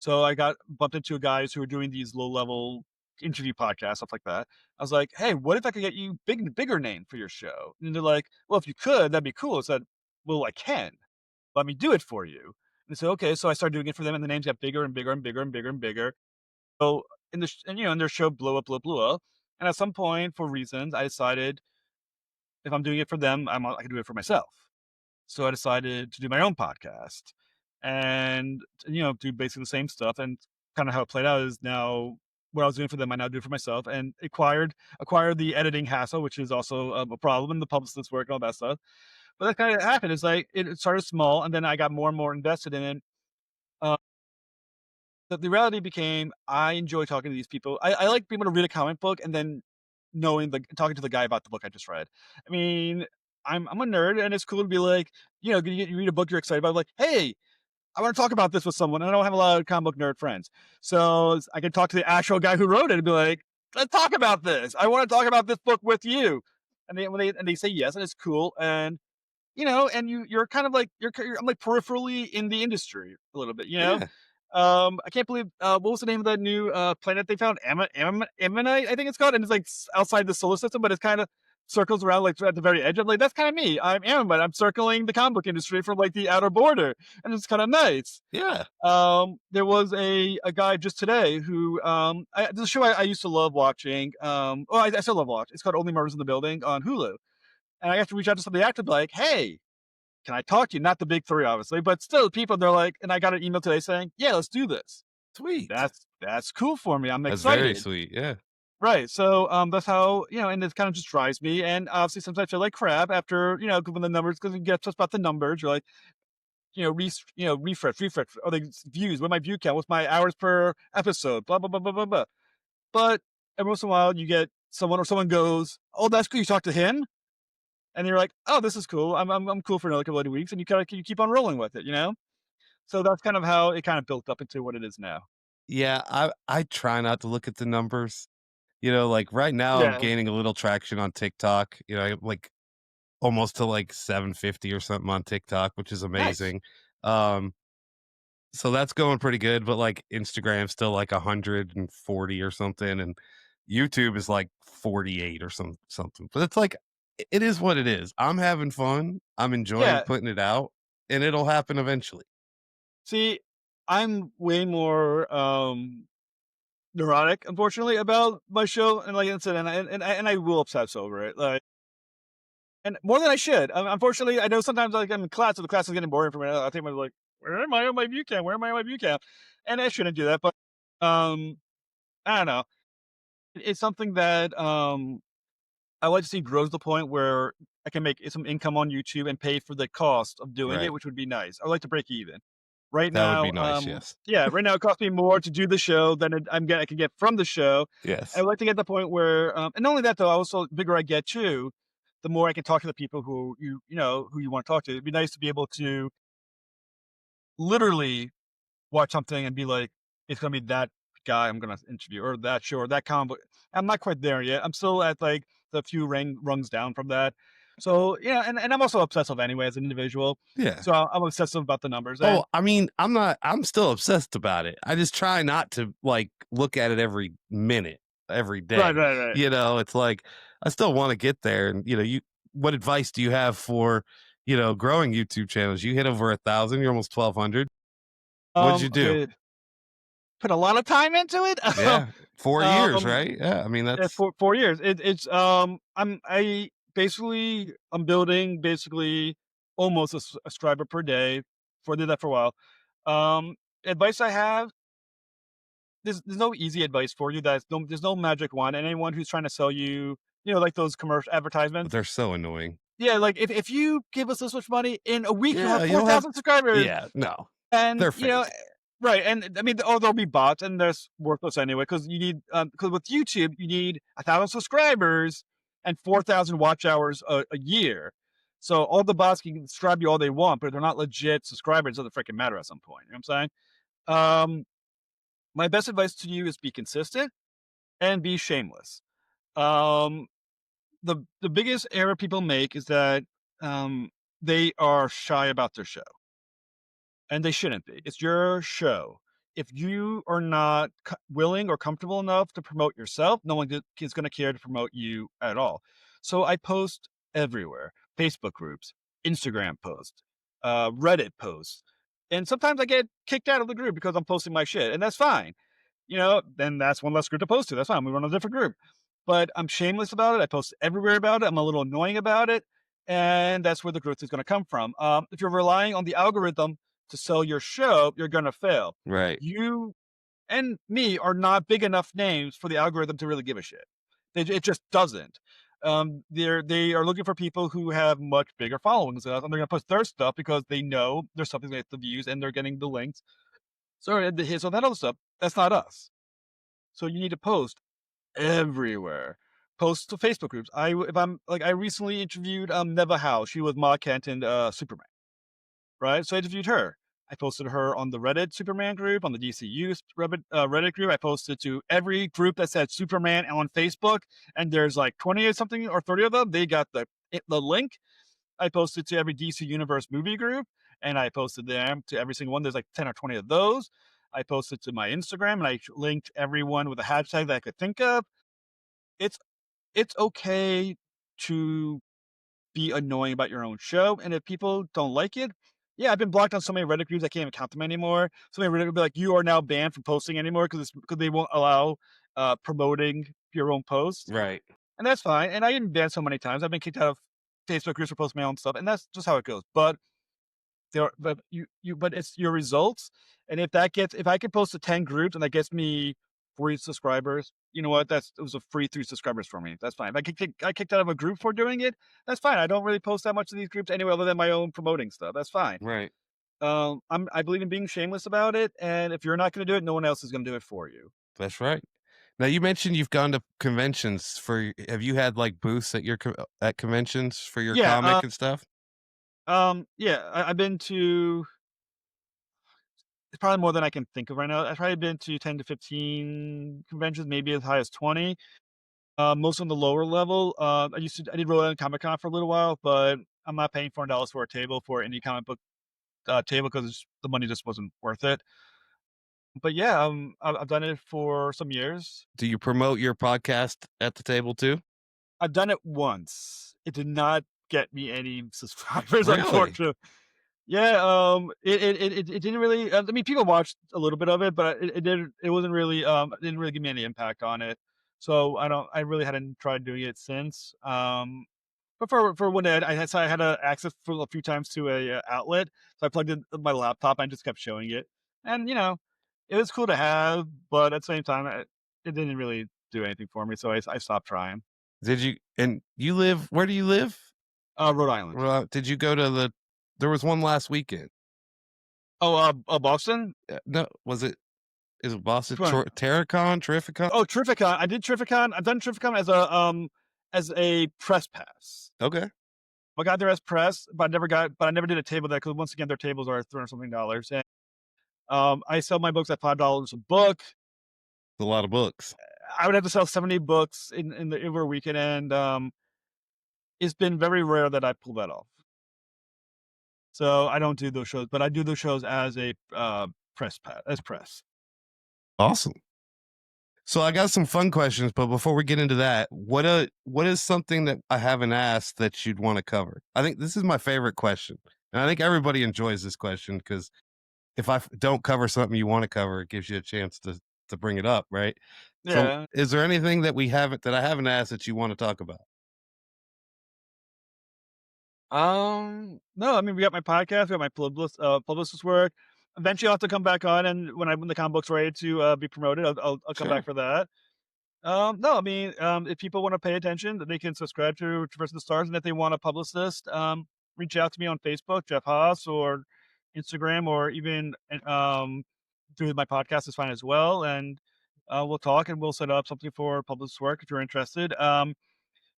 [SPEAKER 2] So I got bumped into guys who were doing these low level interview podcasts, stuff like that. I was like, "Hey, what if I could get you bigger name for your show?" And they're like, "Well, if you could, that'd be cool." I said, "Well, I can. Let me do it for you." And they said, "Okay." So I started doing it for them, and the names got bigger and bigger and bigger and bigger and bigger. So and their show blew up, blew up, blew up. And at some point, for reasons, I decided if I'm doing it for them, I can do it for myself. So I decided to do my own podcast and, do basically the same stuff. And kind of how it played out is now what I was doing for them, I now do for myself, and acquired the editing hassle, which is also a problem, and the publicist work and all that stuff. But that kind of happened. It's like it started small, and then I got more and more invested in it. Uh, the reality became I enjoy talking to these people. I like being able to read a comic book and then talking to the guy about the book I just read. I mean, I'm a nerd, and it's cool to be like, you read a book you're excited about, like, "Hey, I want to talk about this with someone." And I don't have a lot of comic book nerd friends, so I can talk to the actual guy who wrote it and be like, "Let's talk about this. I want to talk about this book with you." And they say yes, and it's cool, and and you're kind of like I'm like peripherally in the industry a little bit.
[SPEAKER 3] Yeah.
[SPEAKER 2] I can't believe what was the name of that new planet they found? Ammonite, I think it's called, and it's like outside the solar system, but it's kind of circles around like at the very edge. I'm like, that's kind of me. I'm Ammonite. I'm circling the comic book industry from like the outer border, and it's kind of nice.
[SPEAKER 3] Yeah.
[SPEAKER 2] There was a guy just today who the show I used to love watching. I still love watching. It's called Only Murders in the Building on Hulu, and I have to reach out to some of the actors like, "Hey, can I talk to you?" Not the big three, obviously, but still people, they're like, and I got an email today saying, "Yeah, let's do this."
[SPEAKER 3] Sweet.
[SPEAKER 2] That's cool for me. I'm
[SPEAKER 3] That's
[SPEAKER 2] excited.
[SPEAKER 3] very sweet. Yeah.
[SPEAKER 2] Right. So that's how, and it kind of just drives me. And obviously sometimes I feel like crap after, when the numbers, because you get just about the numbers, you're like, refresh, oh, the views, what my view count, what's my hours per episode, blah, blah, blah, blah, blah, blah. But every once in a while you get someone goes, "Oh, that's cool. You talked to him." And you're like, "Oh, this is cool. I'm cool for another couple of weeks." And you keep on rolling with it, So that's kind of how it kind of built up into what it is now.
[SPEAKER 3] Yeah. I try not to look at the numbers. Like right now I'm
[SPEAKER 2] Yeah.
[SPEAKER 3] gaining a little traction on TikTok. I'm like almost to like 750 or something on TikTok, which is
[SPEAKER 2] Nice.
[SPEAKER 3] amazing. Um, So that's going pretty good, but like Instagram's still like 140 or something, and YouTube is like 48 or something. But it's like it is what it is. I'm having fun. I'm enjoying
[SPEAKER 2] Yeah.
[SPEAKER 3] putting it out, and it'll happen eventually.
[SPEAKER 2] See, I'm way more neurotic, unfortunately, about my show, and like I said, and I will obsess over it, like, and more than I should. Unfortunately, I know sometimes like I'm in class, so the class is getting boring for me. I think I'm like, where am I on my view cam? Where am I on my view cam? And I shouldn't do that, but um, I don't know. It's something that I like to see grows to the point where I can make some income on YouTube and pay for the cost of doing it,
[SPEAKER 3] Right.
[SPEAKER 2] which would be nice. I like to break even. Right
[SPEAKER 3] That would be
[SPEAKER 2] now,
[SPEAKER 3] nice. Yes.
[SPEAKER 2] yeah, right now it costs me more to do the show than I can get from the show. I
[SPEAKER 3] Yes.
[SPEAKER 2] would like to get to the point where, and not only that though, also the bigger I get too, the more I can talk to the people who who you want to talk to. It'd be nice to be able to literally watch something and be like, it's gonna be that guy I'm gonna interview or that show or that comic book. I'm not quite there yet. I'm still at like the few rungs down from that. So yeah, and I'm also obsessive anyway as an individual.
[SPEAKER 3] Yeah.
[SPEAKER 2] So I'm obsessive about the numbers. And
[SPEAKER 3] Oh, I mean, I'm still obsessed about it. I just try not to like look at it every minute, every day.
[SPEAKER 2] right.
[SPEAKER 3] It's like I still want to get there. And what advice do you have for, growing YouTube channels? You hit over 1,000, you're almost 1,200. What did you do?
[SPEAKER 2] Okay, put a lot of time into it.
[SPEAKER 3] Yeah. 4 years,
[SPEAKER 2] um,
[SPEAKER 3] right? Yeah. I mean,
[SPEAKER 2] yeah,
[SPEAKER 3] that's
[SPEAKER 2] 4 years. It's I'm building basically almost a subscriber per day. Did that for a while. Advice I have: there's no easy advice for you. There's no magic wand. And anyone who's trying to sell you, like those commercial advertisements.
[SPEAKER 3] they're so annoying.
[SPEAKER 2] Yeah, like if you give us this much money in a week, you'll
[SPEAKER 3] Yeah.
[SPEAKER 2] have
[SPEAKER 3] You'll have,
[SPEAKER 2] 4,000 subscribers.
[SPEAKER 3] yeah. No,
[SPEAKER 2] And,
[SPEAKER 3] they're fake.
[SPEAKER 2] right, and I mean, there'll be bots, and that's worthless anyway, because you need, because with YouTube, you need 1,000 subscribers and 4,000 watch hours a year. So all the bots can subscribe you all they want, but if they're not legit subscribers, it doesn't freaking matter at some point. You know what I'm saying? My best advice to you is be consistent and be shameless. Um, the biggest error people make is that they are shy about their show. And they shouldn't be. It's your show. If you are not willing or comfortable enough to promote yourself, no one is going to care to promote you at all. So I post everywhere: Facebook groups, Instagram posts, Reddit posts. And sometimes I get kicked out of the group because I'm posting my shit, and that's fine. Then that's one less group to post to. That's fine. We run a different group. But I'm shameless about it. I post everywhere about it. I'm a little annoying about it. And that's where the growth is going to come from. If you're relying on the algorithm to sell your show, you're going to fail.
[SPEAKER 3] Right.
[SPEAKER 2] You and me are not big enough names for the algorithm to really give a shit. It just doesn't. They are looking for people who have much bigger followings than us, and they're going to push their stuff because they know there's something they have to views and they're getting the links. So the hits on that other stuff, that's not us. So you need to post everywhere. Post to Facebook groups. I recently interviewed Neva Howe. She was Ma Kent in Superman, right? So I interviewed her. I posted her on the Reddit Superman group, on the DCU Reddit group. I posted to every group that said Superman on Facebook, and there's like 20 or something or 30 of them. They got the link. I posted to every DC Universe movie group, and I posted them to every single one. There's like 10 or 20 of those. I posted to my Instagram, and I linked everyone with a hashtag that I could think of. It's okay to be annoying about your own show, and if people don't like it, yeah, I've been blocked on so many Reddit groups I can't even count them anymore. So many Reddit will be like, "You are now banned from posting anymore because they won't allow promoting your own posts,"
[SPEAKER 3] Right.
[SPEAKER 2] and that's fine. And I've been banned so many times. I've been kicked out of Facebook groups for posting my own stuff, and that's just how it goes. But but it's your results, and if I can post to 10 groups and that gets me 40 subscribers, you know what? It was a free 3 subscribers for me. That's fine. If I kicked out of a group for doing it, that's fine. I don't really post that much to these groups anyway, other than my own promoting stuff. That's fine.
[SPEAKER 3] Right.
[SPEAKER 2] I believe in being shameless about it, and if you're not going to do it, no one else is going to do it for you.
[SPEAKER 3] That's right. Now you mentioned you've gone to conventions have you had like booths at at conventions for your comic and stuff?
[SPEAKER 2] Yeah, I've been to. It's probably more than I can think of right now. I've probably been to 10 to 15 conventions, maybe as high as 20. Most on the lower level. I did Rhode Island Comic Con for a little while, but I'm not paying $400 for a table for an indie comic book table because the money just wasn't worth it. But yeah, I've done it for some years.
[SPEAKER 3] Do you promote your podcast at the table too?
[SPEAKER 2] I've done it once. It did not get me any subscribers,
[SPEAKER 3] Really?
[SPEAKER 2] unfortunately. Yeah, it didn't really. I mean, people watched a little bit of it, but it didn't. It wasn't really. It didn't really give me any impact on it. So I don't. I really hadn't tried doing it since. But for one day, I had access for a few times to a outlet, so I plugged in my laptop. And I just kept showing it, and it was cool to have, but at the same time, it didn't really do anything for me. So I stopped trying.
[SPEAKER 3] Did you? And you live? Where do you live?
[SPEAKER 2] Rhode Island.
[SPEAKER 3] Did you go to the? There was one last weekend.
[SPEAKER 2] Oh, Boston.
[SPEAKER 3] No, was it? Is it Boston?
[SPEAKER 2] Which one?
[SPEAKER 3] Terrificon? Terrificon?
[SPEAKER 2] Oh, Terrificon. I did Terrificon. I've done Terrificon as a press pass.
[SPEAKER 3] Okay.
[SPEAKER 2] I got there as press, but I never did a table there because once again their tables are $300 something. And I sell my books at $5 a book.
[SPEAKER 3] A lot of books.
[SPEAKER 2] I would have to sell 70 books over a weekend, and it's been very rare that I pull that off. So I don't do those shows, but I do those shows as a press.
[SPEAKER 3] Awesome. So I got some fun questions, but before we get into that, what is something that I haven't asked that you'd want to cover? I think this is my favorite question, and I think everybody enjoys this question because if I don't cover something you want to cover, it gives you a chance to bring it up, right?
[SPEAKER 2] Yeah.
[SPEAKER 3] So is there anything that I haven't asked that you want to talk about?
[SPEAKER 2] No, I mean we got my podcast, we got my publicist work. Eventually, I'll have to come back on, and when the comic book's ready to be promoted, I'll come back for that. No, I mean, if people want to pay attention, they can subscribe to Traverse the Stars, and if they want a publicist, reach out to me on Facebook, Jeff Haas, or Instagram, or even through my podcast is fine as well. And we'll talk, and we'll set up something for publicist work if you're interested.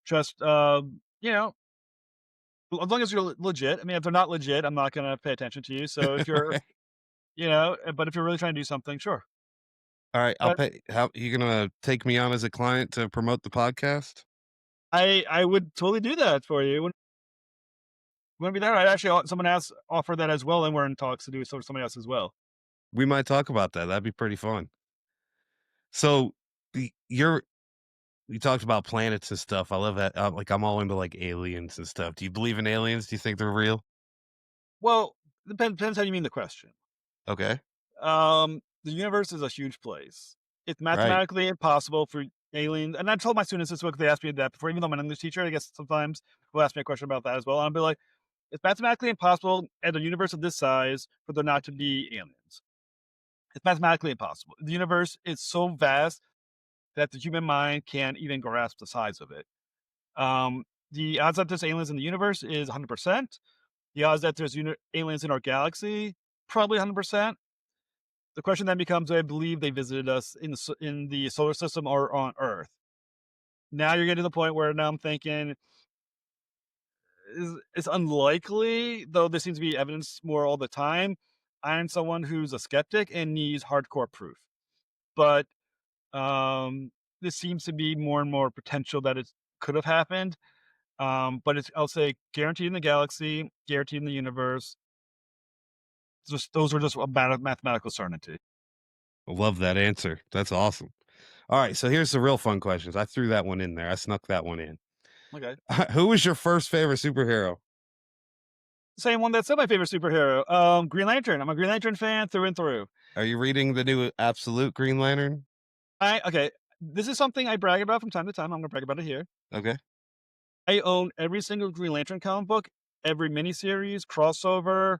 [SPEAKER 2] Just as long as you're legit. I mean, if they're not legit, I'm not going to pay attention to you. So if you're, but if you're really trying to do something, sure.
[SPEAKER 3] All right, I'll pay. How you gonna take me on as a client to promote the podcast?
[SPEAKER 2] I would totally do that for you. Wouldn't be there. I actually someone else offered that as well, and we're in talks to do so for somebody else as well.
[SPEAKER 3] We might talk about that. That'd be pretty fun. So you talked about planets and stuff. I love that. I'm all into like aliens and stuff. Do you believe in aliens? Do you think they're real?
[SPEAKER 2] Well, depends how you mean the question.
[SPEAKER 3] Okay.
[SPEAKER 2] The universe is a huge place. It's mathematically impossible for aliens. And I told my students this book, they asked me that before, even though I'm an English teacher, I guess sometimes people ask me a question about that as well. And I'll be like, it's mathematically impossible at a universe of this size for there not to be aliens. It's mathematically impossible. The universe is so vast that the human mind can't even grasp the size of it. The odds that there's aliens in the universe is 100%. The odds that there's aliens in our galaxy, probably 100%. The question then becomes, I believe they visited us in the solar system or on Earth. Now you're getting to the point where now I'm thinking, it's unlikely, though there seems to be evidence more all the time. I'm someone who's a skeptic and needs hardcore proof. But this seems to be more and more potential that it could have happened. But I'll say guaranteed in the galaxy, guaranteed in the universe. Those are just a mathematical certainty.
[SPEAKER 3] I love that answer. That's awesome. All right, so here's the real fun questions. I threw that one in there. I snuck that one in.
[SPEAKER 2] Okay.
[SPEAKER 3] Who was your first favorite superhero?
[SPEAKER 2] Same one that said my favorite superhero. Green Lantern. I'm a Green Lantern fan through and through.
[SPEAKER 3] Are you reading the new Absolute Green Lantern?
[SPEAKER 2] Okay. This is something I brag about from time to time. I'm gonna brag about it here.
[SPEAKER 3] Okay.
[SPEAKER 2] I own every single Green Lantern comic book, every miniseries, crossover,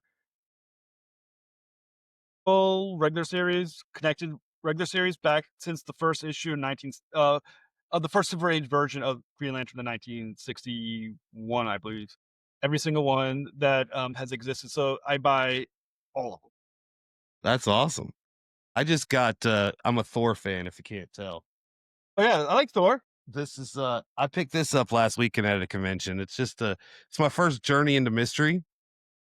[SPEAKER 2] full regular series, connected regular series back since the first issue in the first Silver Age version of Green Lantern in 1961, I believe. Every single one that has existed. So I buy all of them.
[SPEAKER 3] That's awesome. I just got I'm a Thor fan, if you can't tell.
[SPEAKER 2] Oh yeah, I like Thor.
[SPEAKER 3] This is I picked this up last weekend at a convention. It's just it's my first journey into mystery.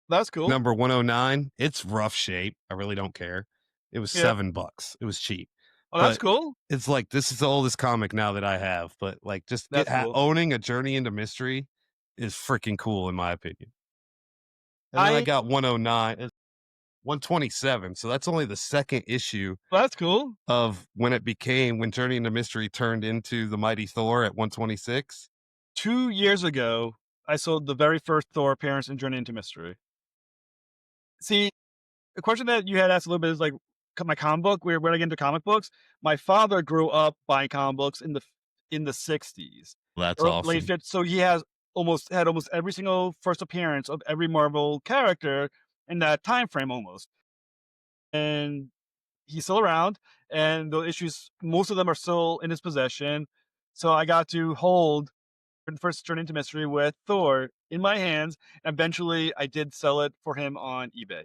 [SPEAKER 2] That's cool.
[SPEAKER 3] Number 109. It's rough shape. I really don't care. It was $7. It was cheap.
[SPEAKER 2] Oh, that's cool.
[SPEAKER 3] It's like, this is the oldest comic now that I have, but like just cool. Owning a journey into mystery is freaking cool in my opinion. And then I got 109. 127. So that's only the second issue
[SPEAKER 2] Well, that's cool.
[SPEAKER 3] of when Journey into Mystery turned into the Mighty Thor at 126.
[SPEAKER 2] 2 years ago, I sold the very first Thor appearance in Journey into Mystery. See, the question that you had asked a little bit is like my comic book. Where I get into comic books? My father grew up buying comic books in the 60s,
[SPEAKER 3] That's
[SPEAKER 2] or
[SPEAKER 3] awesome.
[SPEAKER 2] late 50s. So he had almost every single first appearance of every Marvel character in that time frame almost. And he's still around, and the issues, most of them are still in his possession. So I got to hold the first Journey into Mystery with Thor in my hands. And eventually, I did sell it for him on eBay.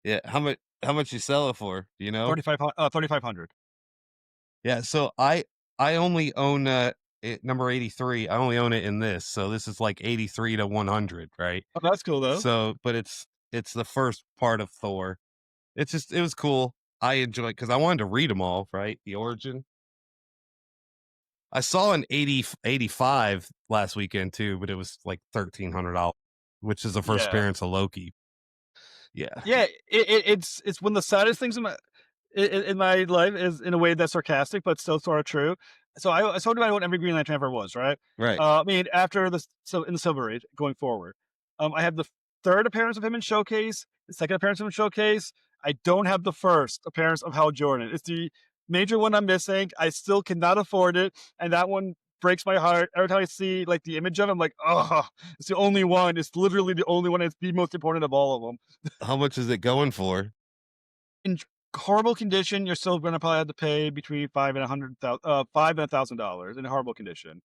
[SPEAKER 3] Yeah, how much you sell it for? Do you know?
[SPEAKER 2] 3,500.
[SPEAKER 3] Yeah, so I only own number 83. I only own it in this, so this is like 83 to 100, right?
[SPEAKER 2] Oh, that's cool though.
[SPEAKER 3] So, but it's the first part of Thor. It was cool. I enjoyed because I wanted to read them all, right? The origin. I saw an 85 last weekend too, but it was like $1,300, which is the first appearance of Loki. Yeah,
[SPEAKER 2] it's one of the saddest things in my life, is in a way that's sarcastic, but still sort of true. So I told you about what every Green Lantern ever was, right?
[SPEAKER 3] right.
[SPEAKER 2] I mean, after in the Silver Age, going forward, I have the third appearance of him in Showcase, the second appearance of him in Showcase. I don't have the first appearance of Hal Jordan. It's the major one I'm missing. I still cannot afford it, and that one breaks my heart every time I see like the image of him. I'm like, oh, it's the only one. It's literally the only one. It's the most important of all of them.
[SPEAKER 3] How much is it going for?
[SPEAKER 2] In horrible condition, you're still going to probably have to pay between $5,000 in horrible condition.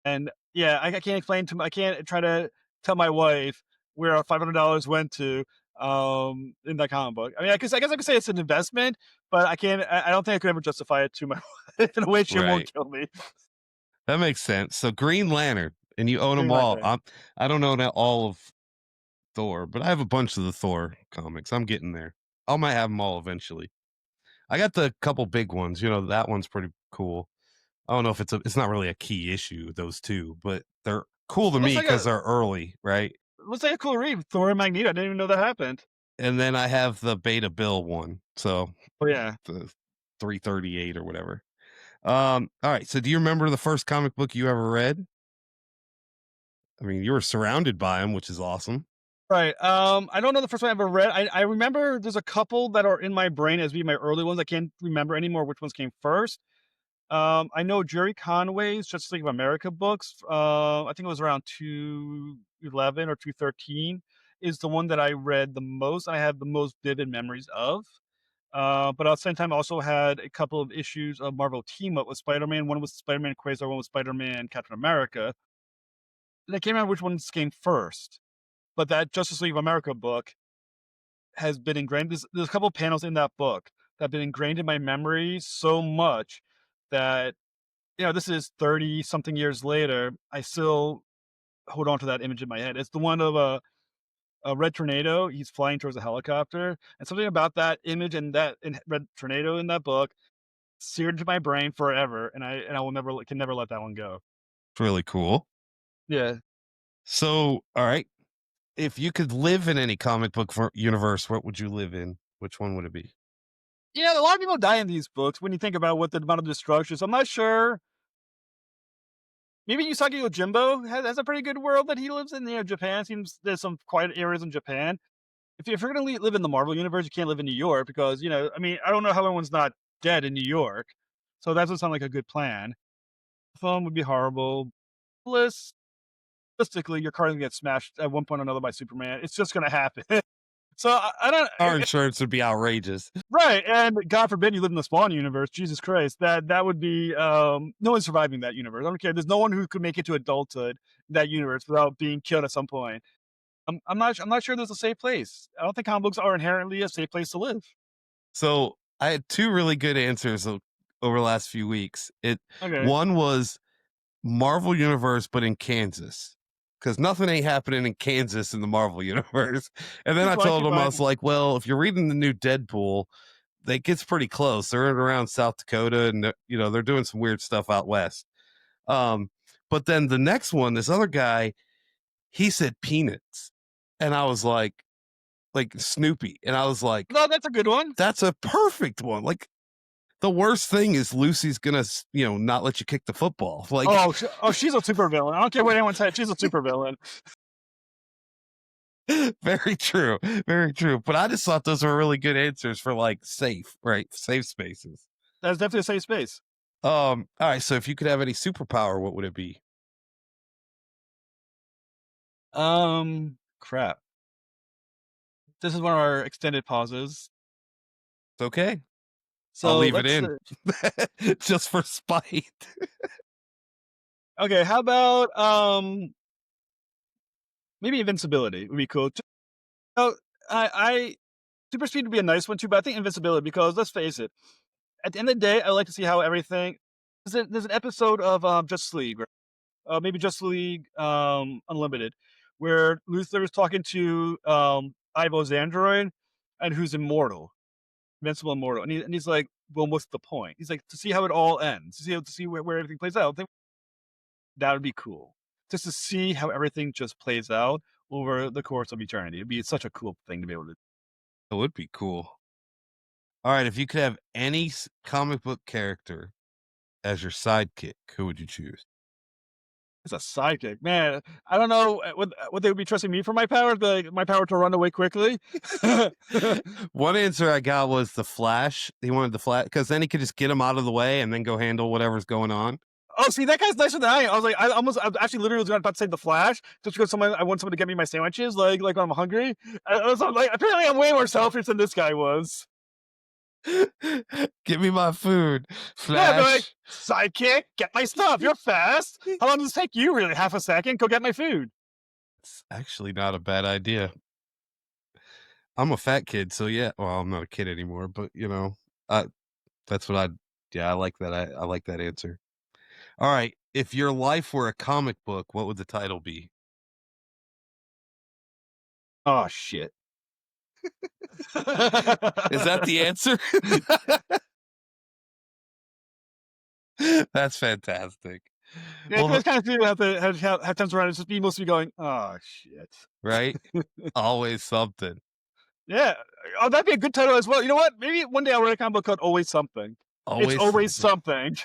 [SPEAKER 2] And yeah, I can't I can't try to tell my wife where $500 went to in that comic book. I mean, I guess I could say it's an investment, but I don't think I could ever justify it to my wife in a way she won't kill me.
[SPEAKER 3] That makes sense. So Green Lantern, and you own them
[SPEAKER 2] Green
[SPEAKER 3] all.
[SPEAKER 2] Lantern.
[SPEAKER 3] I don't own all of Thor, but I have a bunch of the Thor comics. I'm getting there. I might have them all eventually. I got the couple big ones. You know, that one's pretty cool. I don't know if it's not really a key issue, those two, but they're cool to me because they're early, right?
[SPEAKER 2] Looks like a cool read. Thor and Magneto. I didn't even know that happened.
[SPEAKER 3] And then I have the Beta Bill one. So
[SPEAKER 2] yeah,
[SPEAKER 3] the 338 or whatever. All right. So do you remember the first comic book you ever read? I mean, you were surrounded by them, which is awesome.
[SPEAKER 2] Right. I don't know the first one I ever read. I remember there's a couple that are in my brain as being my early ones. I can't remember anymore which ones came first. I know Jerry Conway's Justice League of America books. I think it was around 211 or 213 is the one that I read the most. I have the most vivid memories of. But at the same time, I also had a couple of issues of Marvel Team Up with Spider-Man. One was Spider-Man Quasar, one was Spider-Man Captain America. And I can't remember which ones came first. But that Justice League of America book has been ingrained. There's a couple of panels in that book that have been ingrained in my memory so much that, this is 30 something years later. I still hold on to that image in my head. It's the one of a red tornado. He's flying towards a helicopter, and something about that image and that red tornado in that book seared into my brain forever. And I can never let that one go.
[SPEAKER 3] It's really cool.
[SPEAKER 2] Yeah.
[SPEAKER 3] So, all right. If you could live in any comic book universe, what would you live in? Which one would it be?
[SPEAKER 2] Yeah, a lot of people die in these books when you think about what the amount of destruction is. I'm not sure. Maybe Usagi Yojimbo has a pretty good world that he lives in. Japan seems there's some quiet areas in Japan. If you're going to live in the Marvel universe, you can't live in New York because, I don't know how everyone's not dead in New York. So that doesn't sound like a good plan. Film would be horrible. Realistically, your car is going to get smashed at one point or another by Superman. It's just going to happen. So I don't.
[SPEAKER 3] Our insurance would be outrageous,
[SPEAKER 2] right? And God forbid you live in the Spawn universe. Jesus Christ, that would be no one surviving that universe. I don't care. There's no one who could make it to adulthood in that universe without being killed at some point. I'm not sure there's a safe place. I don't think comic books are inherently a safe place to live.
[SPEAKER 3] So I had two really good answers over the last few weeks. One was Marvel Universe, but in Kansas. Because nothing ain't happening in Kansas in the Marvel Universe. And then I told him, I was like, well, if you're reading the new Deadpool, it gets pretty close. They're around South Dakota, and they're doing some weird stuff out west. But then the next one, this other guy, he said Peanuts. And I was like, like Snoopy, and I was like,
[SPEAKER 2] No, that's a good one.
[SPEAKER 3] that's a perfect one. Like, the worst thing is Lucy's gonna, not let you kick the football. Like,
[SPEAKER 2] she's a supervillain. I don't care what anyone says. She's a supervillain.
[SPEAKER 3] very true, very true. But I just thought those were really good answers for like safe spaces.
[SPEAKER 2] That's definitely a safe space.
[SPEAKER 3] All right. So if you could have any superpower, what would it be?
[SPEAKER 2] Crap. This is one of our extended pauses.
[SPEAKER 3] It's okay.
[SPEAKER 2] So
[SPEAKER 3] I'll leave it in just for spite.
[SPEAKER 2] Okay, how about maybe invincibility would be cool. I super speed would be a nice one too, but I think invincibility, because let's face it, at the end of the day, I like to see how everything. There's an episode of Justice League, maybe Justice League Unlimited, where Luthor is talking to Ivo's android, and who's immortal, invincible, immortal, and he's like, well, what's the point? He's like, to see how it all ends, to see where everything plays out. I think that would be cool, just to see how everything just plays out over the course of eternity. It'd be such a cool thing to be able to.
[SPEAKER 3] It would be cool. All right, if you could have any comic book character as your sidekick, who would you choose?
[SPEAKER 2] It's a sidekick, man. I don't know what they would be trusting me for my power, my power to run away quickly.
[SPEAKER 3] One answer I got was the Flash. He wanted the Flash because then he could just get him out of the way and then go handle whatever's going on.
[SPEAKER 2] Oh, see, that guy's nicer than I am. I was like, I actually literally was about to say the Flash, just because I want someone to get me my sandwiches, like when I'm hungry. I was like, apparently I'm way more selfish than this guy was.
[SPEAKER 3] Give me my food, Flash.
[SPEAKER 2] Yeah, like, sidekick, get my stuff. You're fast. How long does it take you? Really, half a second? Go get my food.
[SPEAKER 3] It's actually not a bad idea. I'm a fat kid, so yeah. Well, I'm not a kid anymore, but that's what I like that. I like that answer. All right. If your life were a comic book, what would the title be?
[SPEAKER 2] Oh, shit.
[SPEAKER 3] Is that the answer? That's fantastic.
[SPEAKER 2] Yeah, well, kind of people have times around. It's just me mostly going, oh, shit.
[SPEAKER 3] Right? Always something.
[SPEAKER 2] Yeah. Oh, that'd be a good title as well. You know what? Maybe one day I'll write a comic book called Always Something. It's always something.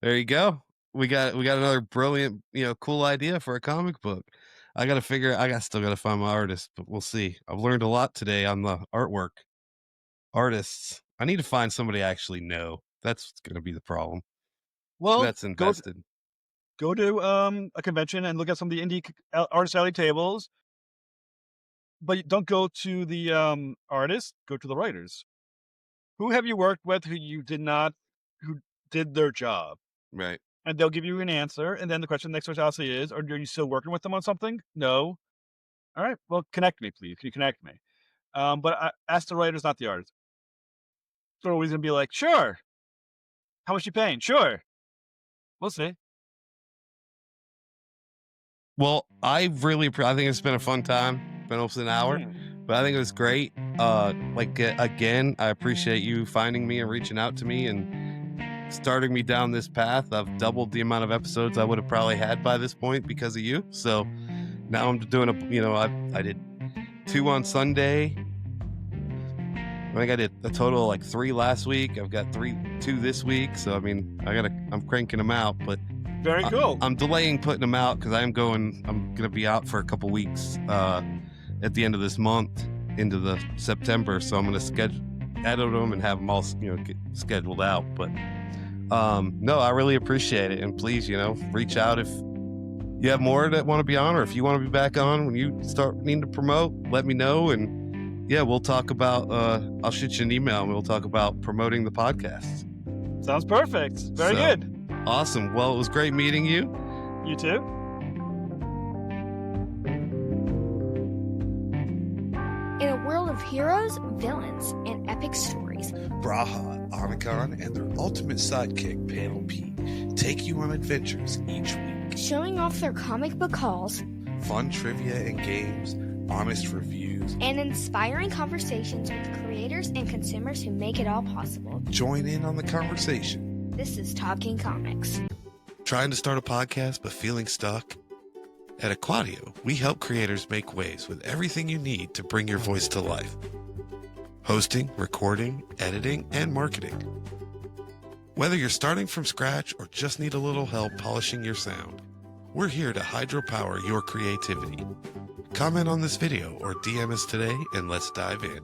[SPEAKER 3] There you go. We got another brilliant, cool idea for a comic book. I still got to find my artist, but we'll see. I've learned a lot today on the artwork. Artists. I need to find somebody I actually know. That's going to be the problem.
[SPEAKER 2] Well,
[SPEAKER 3] that's invested.
[SPEAKER 2] Go to a convention and look at some of the indie artist alley tables. But don't go to the artists, go to the writers. Who have you worked with who did their job?
[SPEAKER 3] Right.
[SPEAKER 2] And they'll give you an answer. And then the next question obviously is, are you still working with them on something? No. All right. Well, connect me, please. Can you connect me? But ask the writers, not the artists. They're always going to be like, sure. How much you paying? Sure. We'll see.
[SPEAKER 3] Well, I think it's been a fun time. Been almost an hour, but I think it was great. Again, I appreciate you finding me and reaching out to me and starting me down this path. I've doubled the amount of episodes I would have probably had by this point because of you. So now I'm doing I did 2 on Sunday. I think I did a total of like 3 last week. I've got 2 this week. So I'm cranking them out, but
[SPEAKER 2] very cool.
[SPEAKER 3] I'm delaying putting them out because I'm going to be out for a couple weeks at the end of this month into the September. So I'm going to edit them and have them all, get scheduled out. But no, I really appreciate it. And please, reach out if you have more that want to be on, or if you want to be back on when you start needing to promote, let me know. And yeah, we'll talk about, I'll shoot you an email and we'll talk about promoting the podcast.
[SPEAKER 2] Sounds perfect. Very good.
[SPEAKER 3] Awesome. Well, it was great meeting you.
[SPEAKER 2] You too.
[SPEAKER 4] In a world of heroes, villains, and epic stories,
[SPEAKER 1] Braha, Omicron, and their ultimate sidekick, Panel P, take you on adventures each week.
[SPEAKER 4] Showing off their comic book hauls,
[SPEAKER 1] fun trivia and games, honest reviews,
[SPEAKER 4] and inspiring conversations with creators and consumers who make it all possible.
[SPEAKER 1] Join in on the conversation.
[SPEAKER 4] This is Talkin Comics.
[SPEAKER 1] Trying to start a podcast but feeling stuck? At Aquadio, we help creators make waves with everything you need to bring your voice to life. Hosting, recording, editing, and marketing. Whether you're starting from scratch or just need a little help polishing your sound, we're here to hydropower your creativity. Comment on this video or DM us today and let's dive in.